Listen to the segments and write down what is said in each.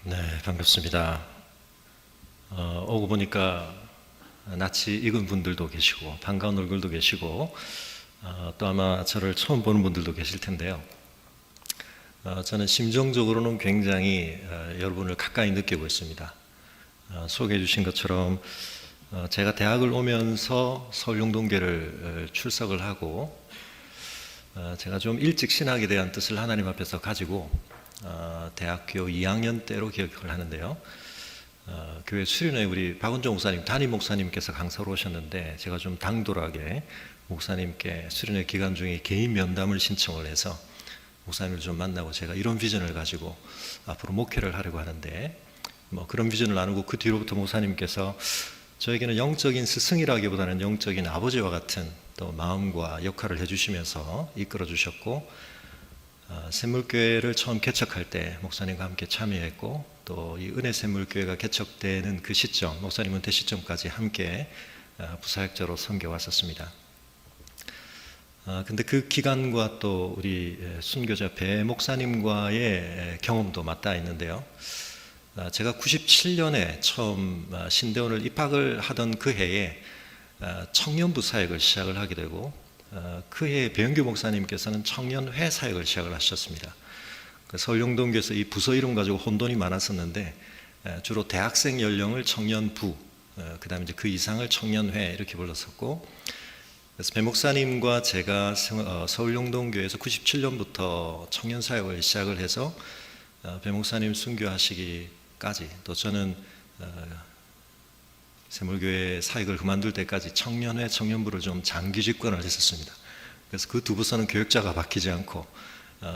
네, 반갑습니다. 오고 보니까 낯이 익은 분들도 계시고 반가운 얼굴도 계시고 또 아마 저를 처음 보는 분들도 계실 텐데요. 저는 심정적으로는 굉장히 여러분을 가까이 느끼고 있습니다. 소개해 주신 것처럼 제가 대학을 오면서 서울용동교를 출석을 하고 제가 좀 일찍 신학에 대한 뜻을 하나님 앞에서 가지고 대학교 2학년 때로 기억을 하는데요. 교회 수련회 우리 박은종 목사님, 담임 목사님께서 강사로 오셨는데 제가 좀 당돌하게 목사님께 수련회 기간 중에 개인 면담을 신청을 해서 목사님을 좀 만나고 제가 이런 비전을 가지고 앞으로 목회를 하려고 하는데 그런 비전을 나누고 그 뒤로부터 목사님께서 저에게는 영적인 스승이라기보다는 영적인 아버지와 같은 또 마음과 역할을 해주시면서 이끌어 주셨고 샘물교회를 처음 개척할 때 목사님과 함께 참여했고 또 이 은혜샘물교회가 개척되는 그 시점, 목사님 은퇴 시점까지 함께 부사역자로 섬겨왔었습니다. 근데 그 기간과 또 우리 순교자 배 목사님과의 경험도 맞닿아 있는데요. 제가 97년에 처음 신대원을 입학을 하던 그 해에 청년부 사역을 시작을 하게 되고 그 해에 배영규 목사님께서는 청년회 사역을 시작을 하셨습니다. 서울용동교에서 이 부서 이름 가지고 혼돈이 많았었는데 주로 대학생 연령을 청년부, 그 다음에 이제 그 이상을 청년회 이렇게 불렀었고, 그래서 배 목사님과 제가 서울용동교에서 97년부터 청년 사역을 시작을 해서 배 목사님 순교하시기까지 또 저는 샘물교회 사역을 그만둘 때까지 청년회, 청년부를 좀 장기 집권을 했었습니다. 그래서 그 두 부서는 교역자가 바뀌지 않고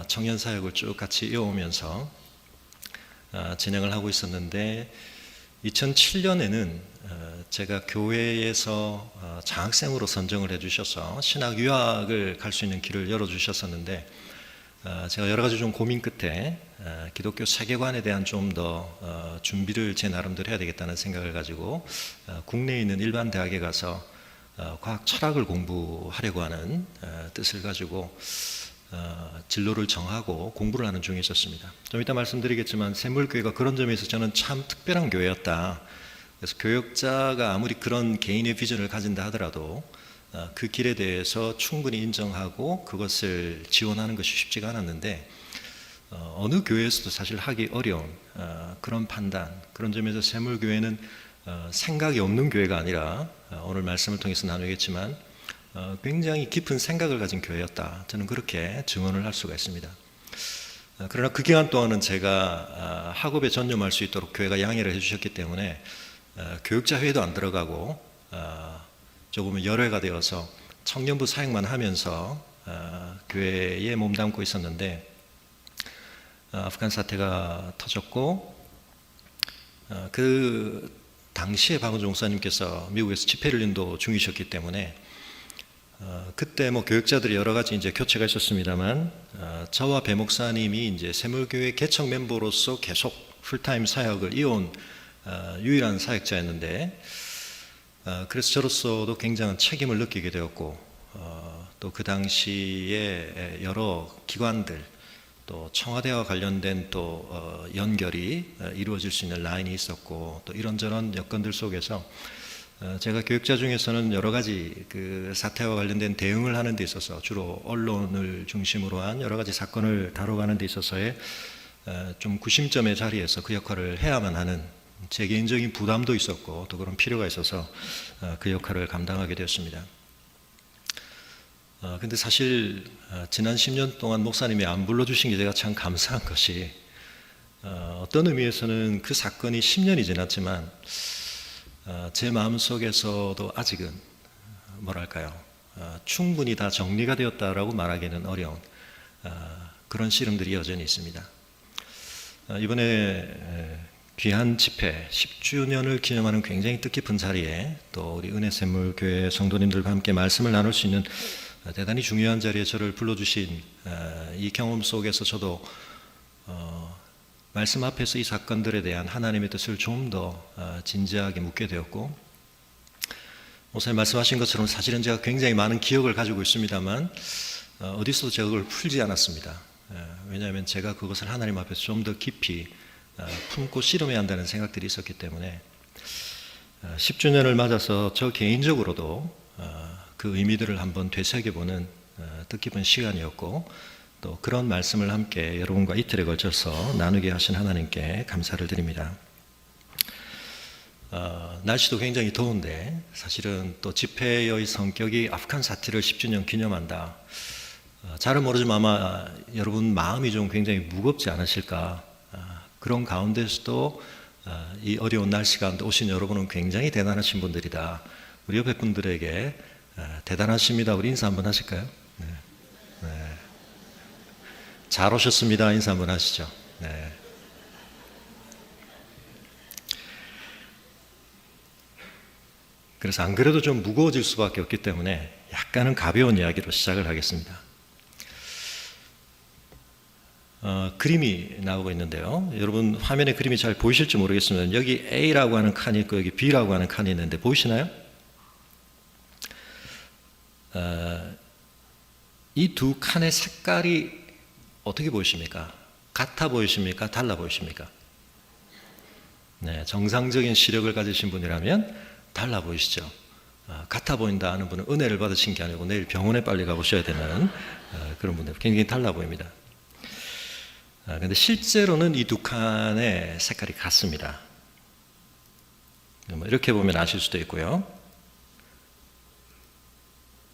청년 사역을 쭉 같이 이어오면서 진행을 하고 있었는데 2007년에는 제가 교회에서 장학생으로 선정을 해주셔서 신학 유학을 갈 수 있는 길을 열어주셨었는데 제가 여러 가지 좀 고민 끝에 기독교 세계관에 대한 좀 더 준비를 제 나름대로 해야 되겠다는 생각을 가지고 국내에 있는 일반 대학에 가서 과학 철학을 공부하려고 하는 뜻을 가지고 진로를 정하고 공부를 하는 중에 있었습니다. 좀 이따 말씀드리겠지만 샘물교회가 그런 점에서 저는 참 특별한 교회였다. 그래서 교역자가 아무리 그런 개인의 비전을 가진다 하더라도 그 길에 대해서 충분히 인정하고 그것을 지원하는 것이 쉽지가 않았는데 어느 교회에서도 사실 하기 어려운 그런 판단, 그런 점에서 샘물교회는 생각이 없는 교회가 아니라 오늘 말씀을 통해서 나누겠지만 굉장히 깊은 생각을 가진 교회였다. 저는 그렇게 증언을 할 수가 있습니다. 그러나 그 기간 동안은 제가 학업에 전념할 수 있도록 교회가 양해를 해주셨기 때문에 교육자 회의도 안 들어가고 조금은 열애가 되어서 청년부 사역만 하면서 교회에 몸담고 있었는데 아프간 사태가 터졌고 그 당시에 박은종 목사님께서 미국에서 집회를 인도 중이셨기 때문에 그때 교육자들이 여러 가지 이제 교체가 있었습니다만 저와 배 목사님이 이제 샘물교회 개척 멤버로서 계속 풀타임 사역을 이어온 유일한 사역자였는데 그래서 저로서도 굉장한 책임을 느끼게 되었고 또 그 당시에 여러 기관들 또 청와대와 관련된 또 연결이 이루어질 수 있는 라인이 있었고 또 이런저런 여건들 속에서 제가 교육자 중에서는 여러 가지 그 사태와 관련된 대응을 하는 데 있어서 주로 언론을 중심으로 한 여러 가지 사건을 다뤄가는 데 있어서의 좀 구심점의 자리에서 그 역할을 해야만 하는 제 개인적인 부담도 있었고 또 그런 필요가 있어서 그 역할을 감당하게 되었습니다. 근데 사실 지난 10년 동안 목사님이 안 불러주신 게 제가 참 감사한 것이 어떤 의미에서는 그 사건이 10년이 지났지만 제 마음속에서도 아직은 충분히 다 정리가 되었다라고 말하기는 어려운 그런 씨름들이 여전히 있습니다. 이번에 귀한 집회 10주년을 기념하는 굉장히 뜻깊은 자리에 또 우리 은혜샘물교회 성도님들과 함께 말씀을 나눌 수 있는 대단히 중요한 자리에 저를 불러주신 이 경험 속에서 저도 말씀 앞에서 이 사건들에 대한 하나님의 뜻을 좀 더 진지하게 묻게 되었고 목사님 말씀하신 것처럼 사실은 제가 굉장히 많은 기억을 가지고 있습니다만 어디서도 제가 그걸 풀지 않았습니다. 왜냐하면 제가 그것을 하나님 앞에서 좀 더 깊이 품고 씨름해야 한다는 생각들이 있었기 때문에 10주년을 맞아서 저 개인적으로도 그 의미들을 한번 되새겨보는 뜻깊은 시간이었고, 또 그런 말씀을 함께 여러분과 이틀에 걸쳐서 나누게 하신 하나님께 감사를 드립니다. 날씨도 굉장히 더운데 사실은 또 집회의 성격이 아프간 사태를 10주년 기념한다. 잘은 모르지만 아마 여러분 마음이 좀 굉장히 무겁지 않으실까. 그런 가운데서도 이 어려운 날씨 가운데 오신 여러분은 굉장히 대단하신 분들이다. 우리 옆에 분들에게 대단하십니다. 우리 인사 한번 하실까요? 네. 네. 잘 오셨습니다. 인사 한번 하시죠. 네. 그래서 안 그래도 좀 무거워질 수밖에 없기 때문에 약간은 가벼운 이야기로 시작을 하겠습니다. 그림이 나오고 있는데요. 여러분 화면에 그림이 잘 보이실지 모르겠지만 여기 A라고 하는 칸이 있고 여기 B라고 하는 칸이 있는데 보이시나요? 이 두 칸의 색깔이 어떻게 보이십니까? 같아 보이십니까? 달라 보이십니까? 네, 정상적인 시력을 가지신 분이라면 달라 보이시죠? 같아 보인다 하는 분은 은혜를 받으신 게 아니고 내일 병원에 빨리 가보셔야 되는 그런 분들, 굉장히 달라 보입니다. 그런데 실제로는 이 두 칸의 색깔이 같습니다. 이렇게 보면 아실 수도 있고요.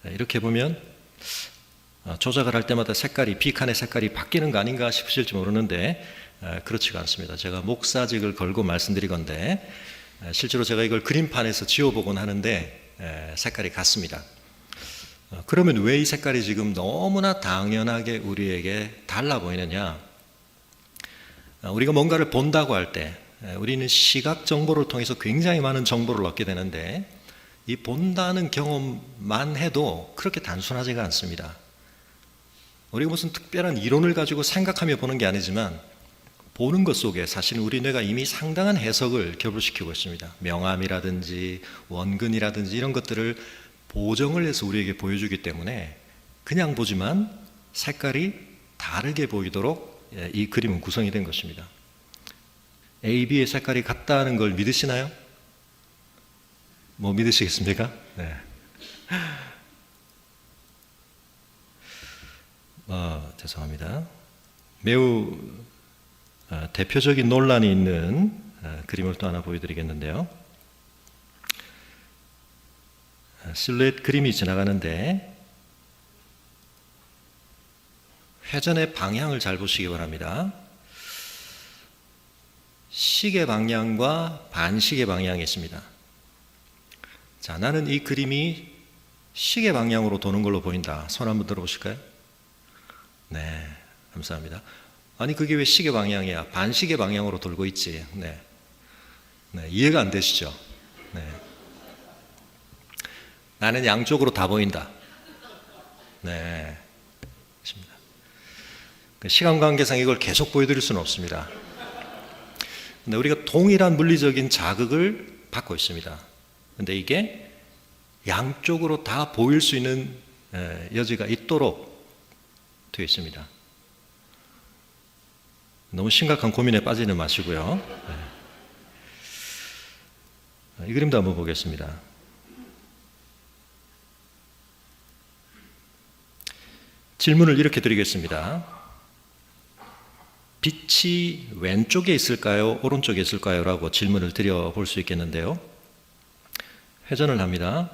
이렇게 보면 조작을 할 때마다 색깔이, B칸의 색깔이 바뀌는 거 아닌가 싶으실지 모르는데 그렇지가 않습니다. 제가 목사직을 걸고 말씀드리건데 실제로 제가 이걸 그림판에서 지워보곤 하는데 색깔이 같습니다. 그러면 왜 이 색깔이 지금 너무나 당연하게 우리에게 달라 보이느냐? 우리가 뭔가를 본다고 할 때 우리는 시각 정보를 통해서 굉장히 많은 정보를 얻게 되는데 이 본다는 경험만 해도 그렇게 단순하지가 않습니다. 우리가 무슨 특별한 이론을 가지고 생각하며 보는 게 아니지만 보는 것 속에 사실은 우리 뇌가 이미 상당한 해석을 결부시키고 있습니다. 명암이라든지 원근이라든지 이런 것들을 보정을 해서 우리에게 보여주기 때문에 그냥 보지만 색깔이 다르게 보이도록 이 그림은 구성이 된 것입니다. A, B의 색깔이 같다는 걸 믿으시나요? 뭐 믿으시겠습니까? 네. 죄송합니다. 매우 대표적인 논란이 있는 그림을 또 하나 보여드리겠는데요. 실루엣 그림이 지나가는데 회전의 방향을 잘 보시기 바랍니다. 시계 방향과 반시계 방향이 있습니다. 자, 나는 이 그림이 시계 방향으로 도는 걸로 보인다. 손 한번 들어보실까요? 네, 감사합니다. 아니 그게 왜 시계 방향이야? 반시계 방향으로 돌고 있지. 네, 이해가 안 되시죠? 네. 나는 양쪽으로 다 보인다. 네, 그렇습니다. 시간 관계상 이걸 계속 보여드릴 수는 없습니다. 근데 우리가 동일한 물리적인 자극을 받고 있습니다. 근데 이게 양쪽으로 다 보일 수 있는 여지가 있도록 되어 있습니다. 너무 심각한 고민에 빠지는 마시고요. 이 그림도 한번 보겠습니다. 질문을 이렇게 드리겠습니다. 빛이 왼쪽에 있을까요? 오른쪽에 있을까요? 라고 질문을 드려볼 수 있겠는데요. 회전을 합니다.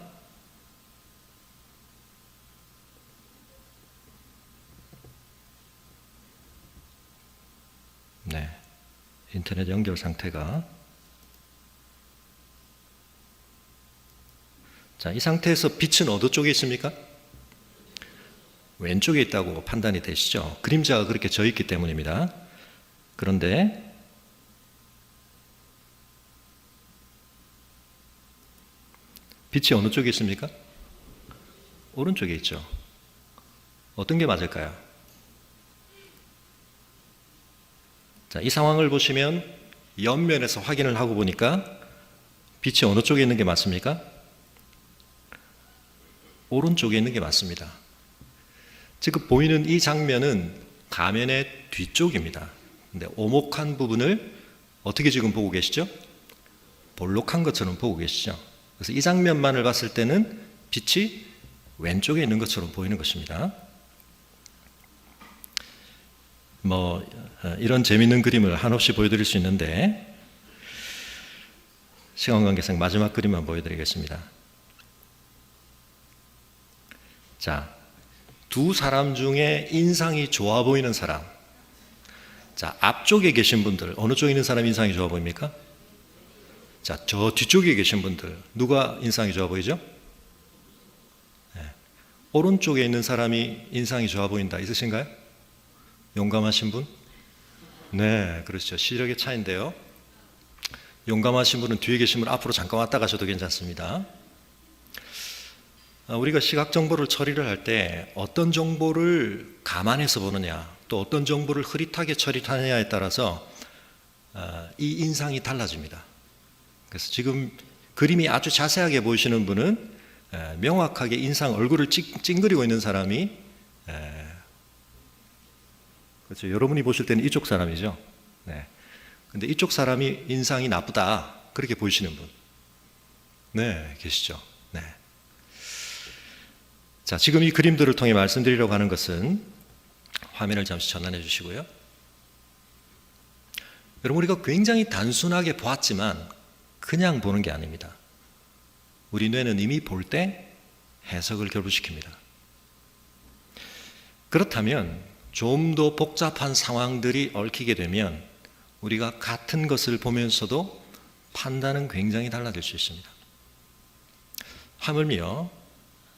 네, 인터넷 연결 상태가. 자, 이 상태에서 빛은 어느 쪽에 있습니까? 왼쪽에 있다고 판단이 되시죠? 그림자가 그렇게 져 있기 때문입니다. 그런데 빛이 어느 쪽에 있습니까? 오른쪽에 있죠. 어떤 게 맞을까요? 자, 이 상황을 보시면 옆면에서 확인을 하고 보니까 빛이 어느 쪽에 있는 게 맞습니까? 오른쪽에 있는 게 맞습니다. 지금 보이는 이 장면은 가면의 뒤쪽입니다. 근데 오목한 부분을 어떻게 지금 보고 계시죠? 볼록한 것처럼 보고 계시죠? 그래서 이 장면만을 봤을 때는 빛이 왼쪽에 있는 것처럼 보이는 것입니다. 이런 재미있는 그림을 한없이 보여드릴 수 있는데 시간 관계상 마지막 그림만 보여드리겠습니다. 자, 두 사람 중에 인상이 좋아 보이는 사람. 자, 앞쪽에 계신 분들, 어느 쪽에 있는 사람이 인상이 좋아 보입니까? 자, 저 뒤쪽에 계신 분들, 누가 인상이 좋아 보이죠? 네. 오른쪽에 있는 사람이 인상이 좋아 보인다. 있으신가요? 용감하신 분? 네, 그렇죠. 시력의 차이인데요. 용감하신 분은 뒤에 계신 분 앞으로 잠깐 왔다 가셔도 괜찮습니다. 우리가 시각 정보를 처리를 할 때 어떤 정보를 감안해서 보느냐, 또 어떤 정보를 흐릿하게 처리하느냐에 따라서 이 인상이 달라집니다. 그래서 지금 그림이 아주 자세하게 보이시는 분은 명확하게 인상, 얼굴을 찡그리고 있는 사람이 그렇죠. 여러분이 보실 때는 이쪽 사람이죠. 네. 근데 이쪽 사람이 인상이 나쁘다, 그렇게 보이시는 분, 네, 계시죠. 네. 자, 지금 이 그림들을 통해 말씀드리려고 하는 것은, 화면을 잠시 전환해 주시고요. 여러분, 우리가 굉장히 단순하게 보았지만 그냥 보는 게 아닙니다. 우리 뇌는 이미 볼 때 해석을 결부시킵니다. 그렇다면 좀 더 복잡한 상황들이 얽히게 되면 우리가 같은 것을 보면서도 판단은 굉장히 달라질 수 있습니다. 하물며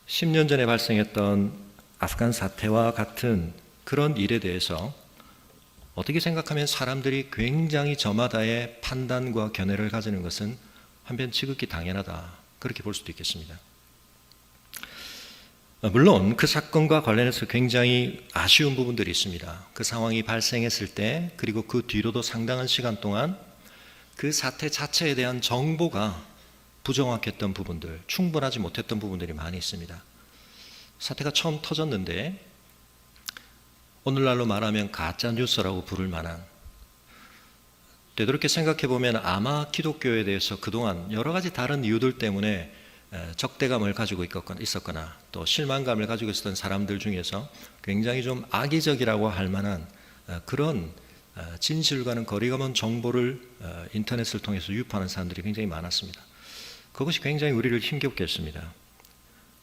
10년 전에 발생했던 아프간 사태와 같은 그런 일에 대해서 어떻게 생각하면 사람들이 굉장히 저마다의 판단과 견해를 가지는 것은 한편 지극히 당연하다, 그렇게 볼 수도 있겠습니다. 물론 그 사건과 관련해서 굉장히 아쉬운 부분들이 있습니다. 그 상황이 발생했을 때, 그리고 그 뒤로도 상당한 시간 동안 그 사태 자체에 대한 정보가 부정확했던 부분들, 충분하지 못했던 부분들이 많이 있습니다. 사태가 처음 터졌는데 오늘날로 말하면 가짜 뉴스라고 부를 만한, 되도록이 생각해 보면 아마 기독교에 대해서 그동안 여러 가지 다른 이유들 때문에 적대감을 가지고 있었거나 또 실망감을 가지고 있었던 사람들 중에서 굉장히 좀 악의적이라고 할 만한 그런 진실과는 거리가 먼 정보를 인터넷을 통해서 유포하는 사람들이 굉장히 많았습니다. 그것이 굉장히 우리를 힘겹게 했습니다.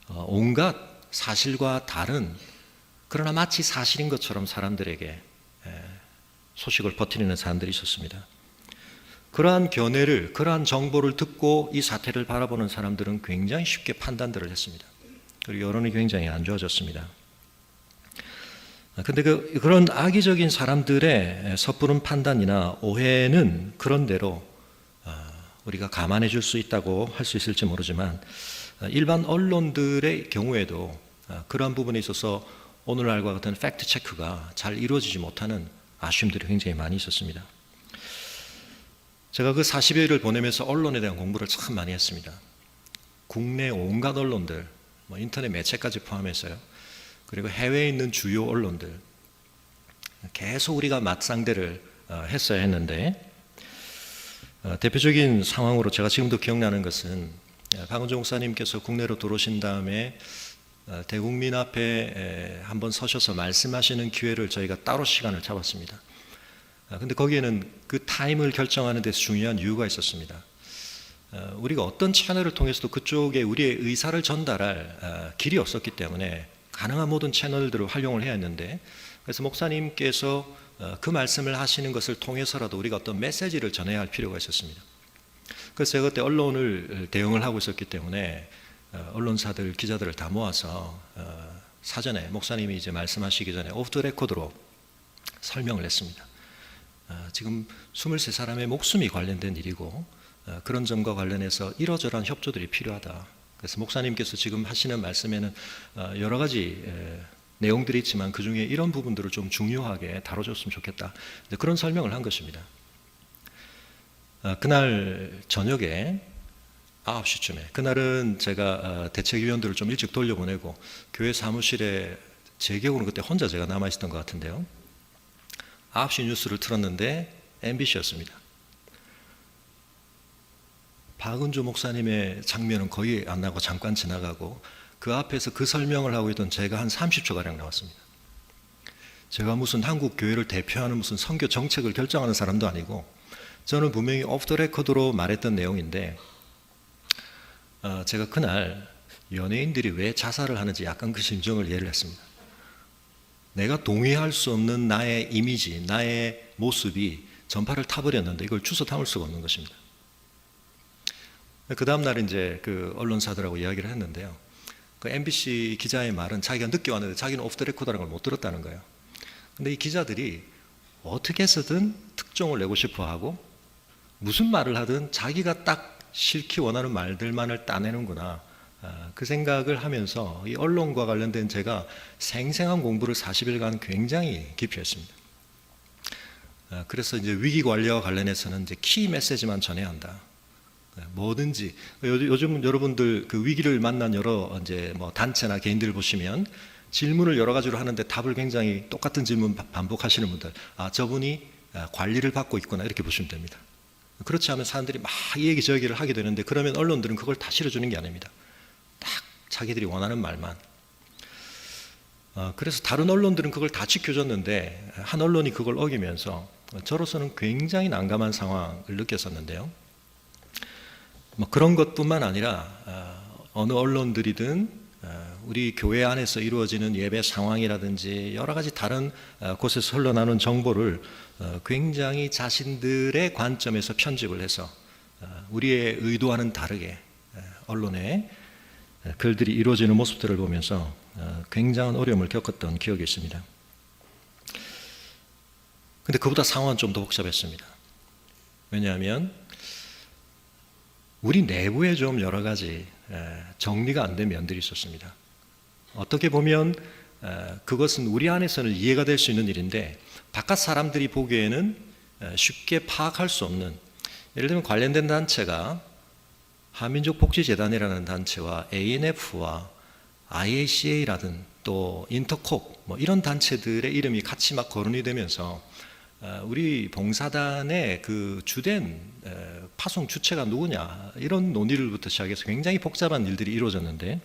온갖 사실과 다른, 그러나 마치 사실인 것처럼 사람들에게 소식을 퍼뜨리는 사람들이 있었습니다. 그러한 견해를, 그러한 정보를 듣고 이 사태를 바라보는 사람들은 굉장히 쉽게 판단들을 했습니다. 그리고 여론이 굉장히 안 좋아졌습니다. 그런데 그런 악의적인 사람들의 섣부른 판단이나 오해는 그런대로 우리가 감안해 줄 수 있다고 할 수 있을지 모르지만, 일반 언론들의 경우에도 그러한 부분에 있어서 오늘날과 같은 팩트 체크가 잘 이루어지지 못하는 아쉬움들이 굉장히 많이 있었습니다. 제가 그 40여일을 보내면서 언론에 대한 공부를 참 많이 했습니다. 국내 온갖 언론들, 인터넷 매체까지 포함해서요. 그리고 해외에 있는 주요 언론들, 계속 우리가 맞상대를 했어야 했는데, 대표적인 상황으로 제가 지금도 기억나는 것은, 박은종 목사님께서 국내로 들어오신 다음에 대국민 앞에 한번 서셔서 말씀하시는 기회를 저희가 따로 시간을 잡았습니다. 근데 거기에는 그 타임을 결정하는 데서 중요한 이유가 있었습니다. 우리가 어떤 채널을 통해서도 그쪽에 우리의 의사를 전달할 길이 없었기 때문에 가능한 모든 채널들을 활용을 해야 했는데, 그래서 목사님께서 그 말씀을 하시는 것을 통해서라도 우리가 어떤 메시지를 전해야 할 필요가 있었습니다. 그래서 제가 그때 언론을 대응을 하고 있었기 때문에 언론사들, 기자들을 다 모아서 사전에 목사님이 이제 말씀하시기 전에 오프 더 레코드로 설명을 했습니다. 지금 23사람의 목숨이 관련된 일이고 그런 점과 관련해서 이러저러한 협조들이 필요하다. 그래서 목사님께서 지금 하시는 말씀에는 여러 가지 내용들이 있지만 그 중에 이런 부분들을 좀 중요하게 다뤄줬으면 좋겠다. 그런 설명을 한 것입니다. 그날 저녁에 9시쯤에, 그날은 제가 대책위원들을 좀 일찍 돌려보내고 교회 사무실에 제 기억으로는 그때 혼자 제가 남아있었던 것 같은데요. 9시 뉴스를 틀었는데 MBC였습니다. 박은주 목사님의 장면은 거의 안 나고 잠깐 지나가고 그 앞에서 그 설명을 하고 있던 제가 한 30초가량 나왔습니다. 제가 무슨 한국 교회를 대표하는 무슨 선교 정책을 결정하는 사람도 아니고 저는 분명히 오프 더 레코드로 말했던 내용인데 제가 그날 연예인들이 왜 자살을 하는지 약간 그 심정을 이해를 했습니다. 내가 동의할 수 없는 나의 이미지, 나의 모습이 전파를 타버렸는데 이걸 주워 담을 수가 없는 것입니다. 그 다음날 이제 그 언론사들하고 이야기를 했는데요. 그 MBC 기자의 말은 자기가 늦게 왔는데 자기는 오프 더 레코드라는 걸 못 들었다는 거예요. 근데 이 기자들이 어떻게 해서든 특종을 내고 싶어 하고 무슨 말을 하든 자기가 딱 싫기 원하는 말들만을 따내는구나. 그 생각을 하면서 이 언론과 관련된 제가 생생한 공부를 40일간 굉장히 깊이 했습니다. 그래서 이제 위기 관리와 관련해서는 이제 키 메시지만 전해야 한다. 뭐든지 요즘 여러분들 그 위기를 만난 여러 이제 뭐 단체나 개인들 보시면 질문을 여러 가지로 하는데 답을 굉장히 똑같은 질문 반복하시는 분들, 저분이 관리를 받고 있구나 이렇게 보시면 됩니다. 그렇지 않으면 사람들이 막 이 얘기 저 얘기를 하게 되는데 그러면 언론들은 그걸 다 실어주는 게 아닙니다. 딱 자기들이 원하는 말만. 그래서 다른 언론들은 그걸 다 지켜줬는데 한 언론이 그걸 어기면서 저로서는 굉장히 난감한 상황을 느꼈었는데요. 뭐 그런 것뿐만 아니라 어느 언론들이든 우리 교회 안에서 이루어지는 예배 상황이라든지 여러 가지 다른 곳에서 흘러나오는 정보를 굉장히 자신들의 관점에서 편집을 해서 우리의 의도와는 다르게 언론의 글들이 이루어지는 모습들을 보면서 굉장한 어려움을 겪었던 기억이 있습니다. 근데 그보다 상황은 좀 더 복잡했습니다. 왜냐하면 우리 내부에 좀 여러 가지 정리가 안 된 면들이 있었습니다. 어떻게 보면 그것은 우리 안에서는 이해가 될 수 있는 일인데 바깥 사람들이 보기에는 쉽게 파악할 수 없는, 예를 들면 관련된 단체가 한민족복지재단이라는 단체와 ANF와 IACA라든 또 인터콥 뭐 이런 단체들의 이름이 같이 막 거론이 되면서 우리 봉사단의 그 주된 파송 주체가 누구냐 이런 논의를부터 시작해서 굉장히 복잡한 일들이 이루어졌는데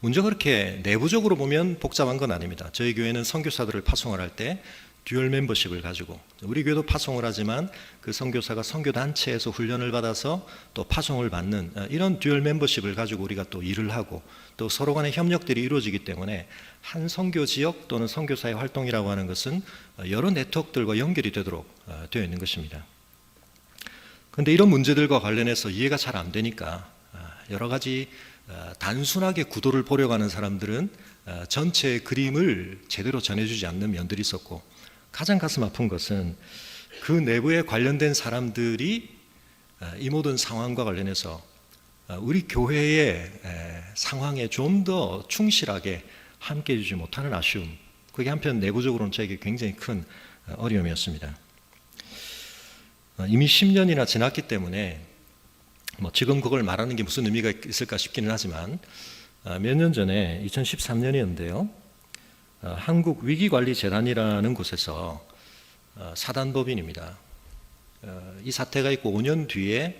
문제가 그렇게 내부적으로 보면 복잡한 건 아닙니다. 저희 교회는 선교사들을 파송을 할 때 듀얼 멤버십을 가지고 우리 교회도 파송을 하지만 그 선교사가 선교단체에서 훈련을 받아서 또 파송을 받는 이런 듀얼 멤버십을 가지고 우리가 또 일을 하고 또 서로 간의 협력들이 이루어지기 때문에 한 선교 지역 또는 선교사의 활동이라고 하는 것은 여러 네트워크들과 연결이 되도록 되어 있는 것입니다. 그런데 이런 문제들과 관련해서 이해가 잘 안 되니까 여러 가지 단순하게 구도를 보려고 하는 사람들은 전체의 그림을 제대로 전해주지 않는 면들이 있었고 가장 가슴 아픈 것은 그 내부에 관련된 사람들이 이 모든 상황과 관련해서 우리 교회의 상황에 좀 더 충실하게 함께 해주지 못하는 아쉬움, 그게 한편 내부적으로는 저에게 굉장히 큰 어려움이었습니다. 이미 10년이나 지났기 때문에 뭐 지금 그걸 말하는 게 무슨 의미가 있을까 싶기는 하지만 몇 년 전에 2013년이었는데요. 한국위기관리재단이라는 곳에서 사단법인입니다. 이 사태가 있고 5년 뒤에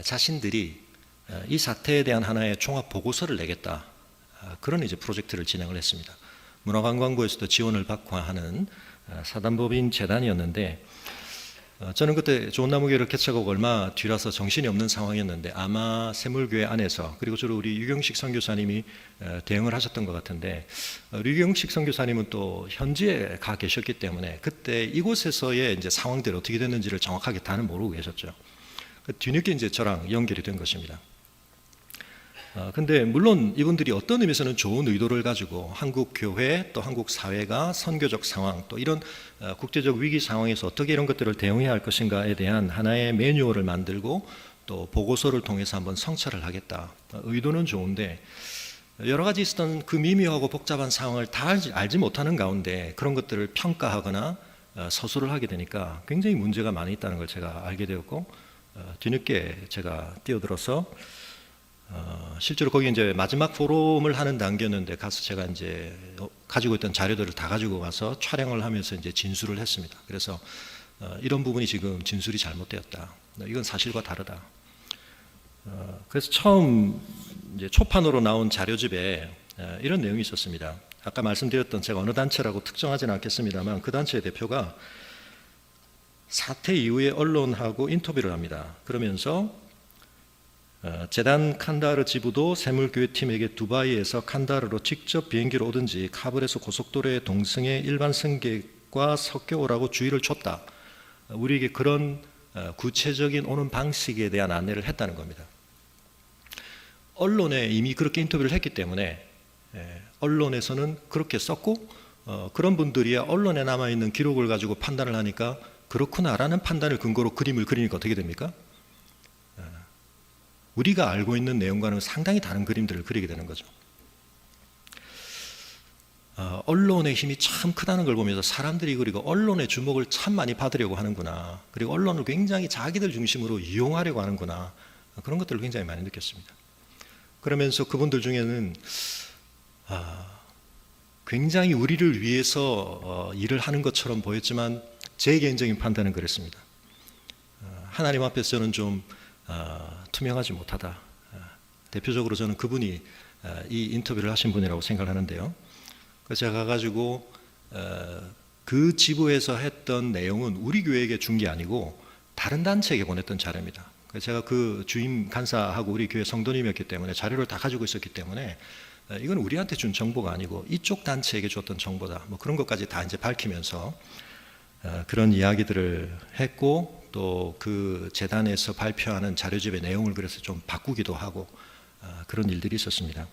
자신들이 이 사태에 대한 하나의 종합 보고서를 내겠다. 그런 이제 프로젝트를 진행을 했습니다. 문화관광부에서도 지원을 받고 하는 사단법인 재단이었는데 저는 그때 좋은 나무교회를 개척하고 얼마 뒤라서 정신이 없는 상황이었는데 아마 새물교회 안에서 그리고 주로 우리 유경식 선교사님이 대응을 하셨던 것 같은데 유경식 선교사님은 또 현지에 가 계셨기 때문에 그때 이곳에서의 이제 상황들이 어떻게 됐는지를 정확하게 다는 모르고 계셨죠. 뒤늦게 이제 저랑 연결이 된 것입니다. 근데 물론 이분들이 어떤 의미에서는 좋은 의도를 가지고 한국 교회 또 한국 사회가 선교적 상황 또 이런 국제적 위기 상황에서 어떻게 이런 것들을 대응해야 할 것인가에 대한 하나의 매뉴얼을 만들고 또 보고서를 통해서 한번 성찰을 하겠다. 의도는 좋은데 여러 가지 있었던 그 미묘하고 복잡한 상황을 다 알지 못하는 가운데 그런 것들을 평가하거나 서술을 하게 되니까 굉장히 문제가 많이 있다는 걸 제가 알게 되었고 뒤늦게 제가 뛰어들어서 실제로 거기 이제 마지막 포럼을 하는 단계였는데 가서 제가 이제 가지고 있던 자료들을 다 가지고 가서 촬영을 하면서 이제 진술을 했습니다. 그래서 이런 부분이 지금 진술이 잘못되었다. 이건 사실과 다르다. 그래서 처음 이제 초판으로 나온 자료집에 이런 내용이 있었습니다. 아까 말씀드렸던 제가 어느 단체라고 특정하지는 않겠습니다만 그 단체의 대표가 사태 이후에 언론하고 인터뷰를 합니다. 그러면서 재단 칸다하르 지부도 세물교회팀에게 두바이에서 칸다하르로 직접 비행기로 오든지 카불에서 고속도로의 동승에 일반 승객과 섞여 오라고 주의를 줬다. 우리에게 그런 구체적인 오는 방식에 대한 안내를 했다는 겁니다. 언론에 이미 그렇게 인터뷰를 했기 때문에 언론에서는 그렇게 썼고 그런 분들이 언론에 남아있는 기록을 가지고 판단을 하니까 그렇구나라는 판단을 근거로 그림을 그리니까 어떻게 됩니까? 우리가 알고 있는 내용과는 상당히 다른 그림들을 그리게 되는 거죠. 언론의 힘이 참 크다는 걸 보면서 사람들이 그리고 언론의 주목을 참 많이 받으려고 하는구나, 그리고 언론을 굉장히 자기들 중심으로 이용하려고 하는구나, 그런 것들을 굉장히 많이 느꼈습니다. 그러면서 그분들 중에는 굉장히 우리를 위해서 일을 하는 것처럼 보였지만 제 개인적인 판단은 그랬습니다. 하나님 앞에서 저는 좀 투명하지 못하다. 대표적으로 저는 그분이 이 인터뷰를 하신 분이라고 생각하는데요. 그래서 제가 가가지고 그 지부에서 했던 내용은 우리 교회에게 준 게 아니고 다른 단체에게 보냈던 자료입니다. 그래서 제가 그 주임 간사하고 우리 교회 성도님이었기 때문에 자료를 다 가지고 있었기 때문에 이건 우리한테 준 정보가 아니고 이쪽 단체에게 줬던 정보다. 뭐 그런 것까지 다 이제 밝히면서 그런 이야기들을 했고, 또 그 재단에서 발표하는 자료집의 내용을 그래서 좀 바꾸기도 하고 그런 일들이 있었습니다.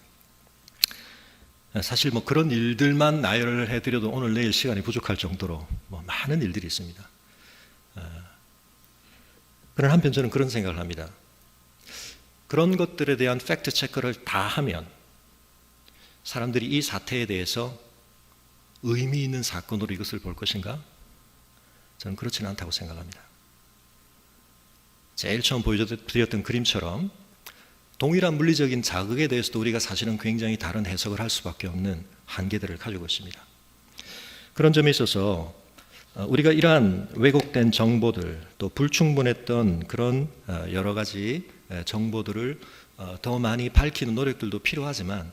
사실 뭐 그런 일들만 나열을 해드려도 오늘 내일 시간이 부족할 정도로 뭐 많은 일들이 있습니다. 그런 한편 저는 그런 생각을 합니다. 그런 것들에 대한 팩트 체크를 다 하면 사람들이 이 사태에 대해서 의미 있는 사건으로 이것을 볼 것인가? 저는 그렇지는 않다고 생각합니다. 제일 처음 보여드렸던 그림처럼 동일한 물리적인 자극에 대해서도 우리가 사실은 굉장히 다른 해석을 할 수밖에 없는 한계들을 가지고 있습니다. 그런 점에 있어서 우리가 이러한 왜곡된 정보들, 또 불충분했던 그런 여러 가지 정보들을 더 많이 밝히는 노력들도 필요하지만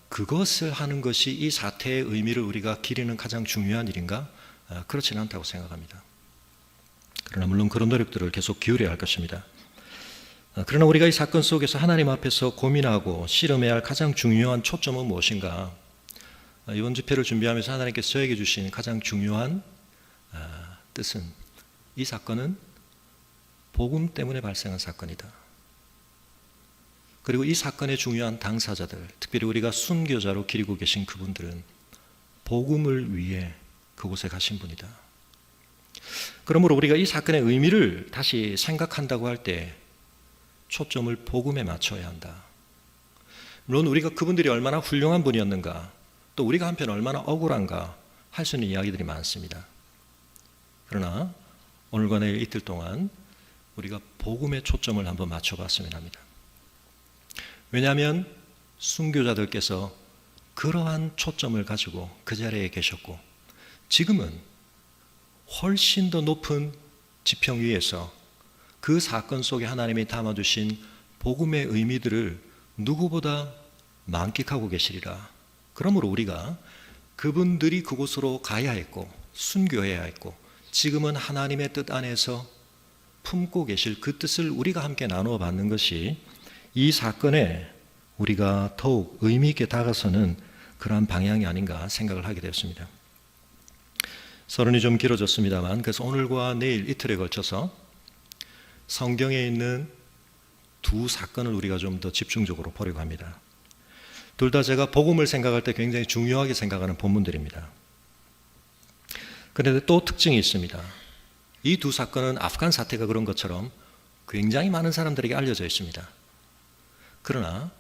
그것을 하는 것이 이 사태의 의미를 우리가 기리는 가장 중요한 일인가? 그렇지는 않다고 생각합니다. 그러나 물론 그런 노력들을 계속 기울여야 할 것입니다. 그러나 우리가 이 사건 속에서 하나님 앞에서 고민하고 씨름해야 할 가장 중요한 초점은 무엇인가? 이번 집회를 준비하면서 하나님께서 저에게 주신 가장 중요한 뜻은, 이 사건은 복음 때문에 발생한 사건이다. 그리고 이 사건의 중요한 당사자들, 특별히 우리가 순교자로 기리고 계신 그분들은 복음을 위해 그곳에 가신 분이다. 그러므로 우리가 이 사건의 의미를 다시 생각한다고 할 때 초점을 복음에 맞춰야 한다. 물론 우리가 그분들이 얼마나 훌륭한 분이었는가, 또 우리가 한편 얼마나 억울한가 할 수 있는 이야기들이 많습니다. 그러나 오늘과 내일 이틀 동안 우리가 복음에 초점을 한번 맞춰봤으면 합니다. 왜냐하면 순교자들께서 그러한 초점을 가지고 그 자리에 계셨고, 지금은 훨씬 더 높은 지평 위에서 그 사건 속에 하나님이 담아주신 복음의 의미들을 누구보다 만끽하고 계시리라. 그러므로 우리가 그분들이 그곳으로 가야 했고 순교해야 했고 지금은 하나님의 뜻 안에서 품고 계실 그 뜻을 우리가 함께 나누어 받는 것이 이 사건에 우리가 더욱 의미 있게 다가서는 그러한 방향이 아닌가 생각을 하게 되었습니다. 서론이 좀 길어졌습니다만, 그래서 오늘과 내일 이틀에 걸쳐서 성경에 있는 두 사건을 우리가 좀 더 집중적으로 보려고 합니다. 둘 다 제가 복음을 생각할 때 굉장히 중요하게 생각하는 본문들입니다. 그런데 또 특징이 있습니다. 이 두 사건은 아프간 사태가 그런 것처럼 굉장히 많은 사람들에게 알려져 있습니다. 그러나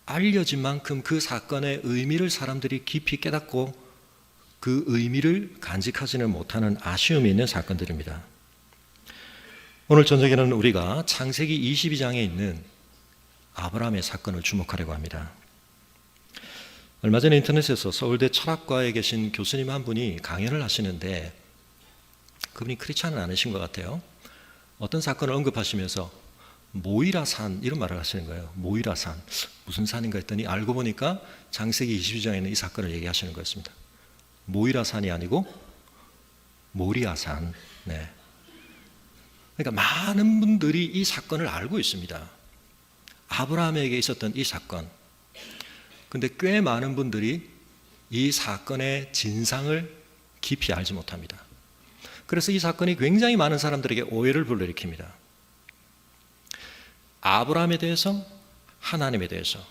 알려진 만큼 그 사건의 의미를 사람들이 깊이 깨닫고 그 의미를 간직하지는 못하는 아쉬움이 있는 사건들입니다. 오늘 저녁에는 우리가 창세기 22장에 있는 아브라함의 사건을 주목하려고 합니다. 얼마 전에 인터넷에서 서울대 철학과에 계신 교수님 한 분이 강연을 하시는데 그분이 크리스찬은 아니신 것 같아요. 어떤 사건을 언급하시면서 모이라산 이런 말을 하시는 거예요. 모이라산 무슨 산인가 했더니 알고 보니까 창세기 22장에 있는 이 사건을 얘기하시는 거였습니다. 모이라산이 아니고 모리아산. 네. 그러니까 많은 분들이 이 사건을 알고 있습니다. 아브라함에게 있었던 이 사건. 근데 꽤 많은 분들이 이 사건의 진상을 깊이 알지 못합니다. 그래서 이 사건이 굉장히 많은 사람들에게 오해를 불러일으킵니다. 아브라함에 대해서, 하나님에 대해서.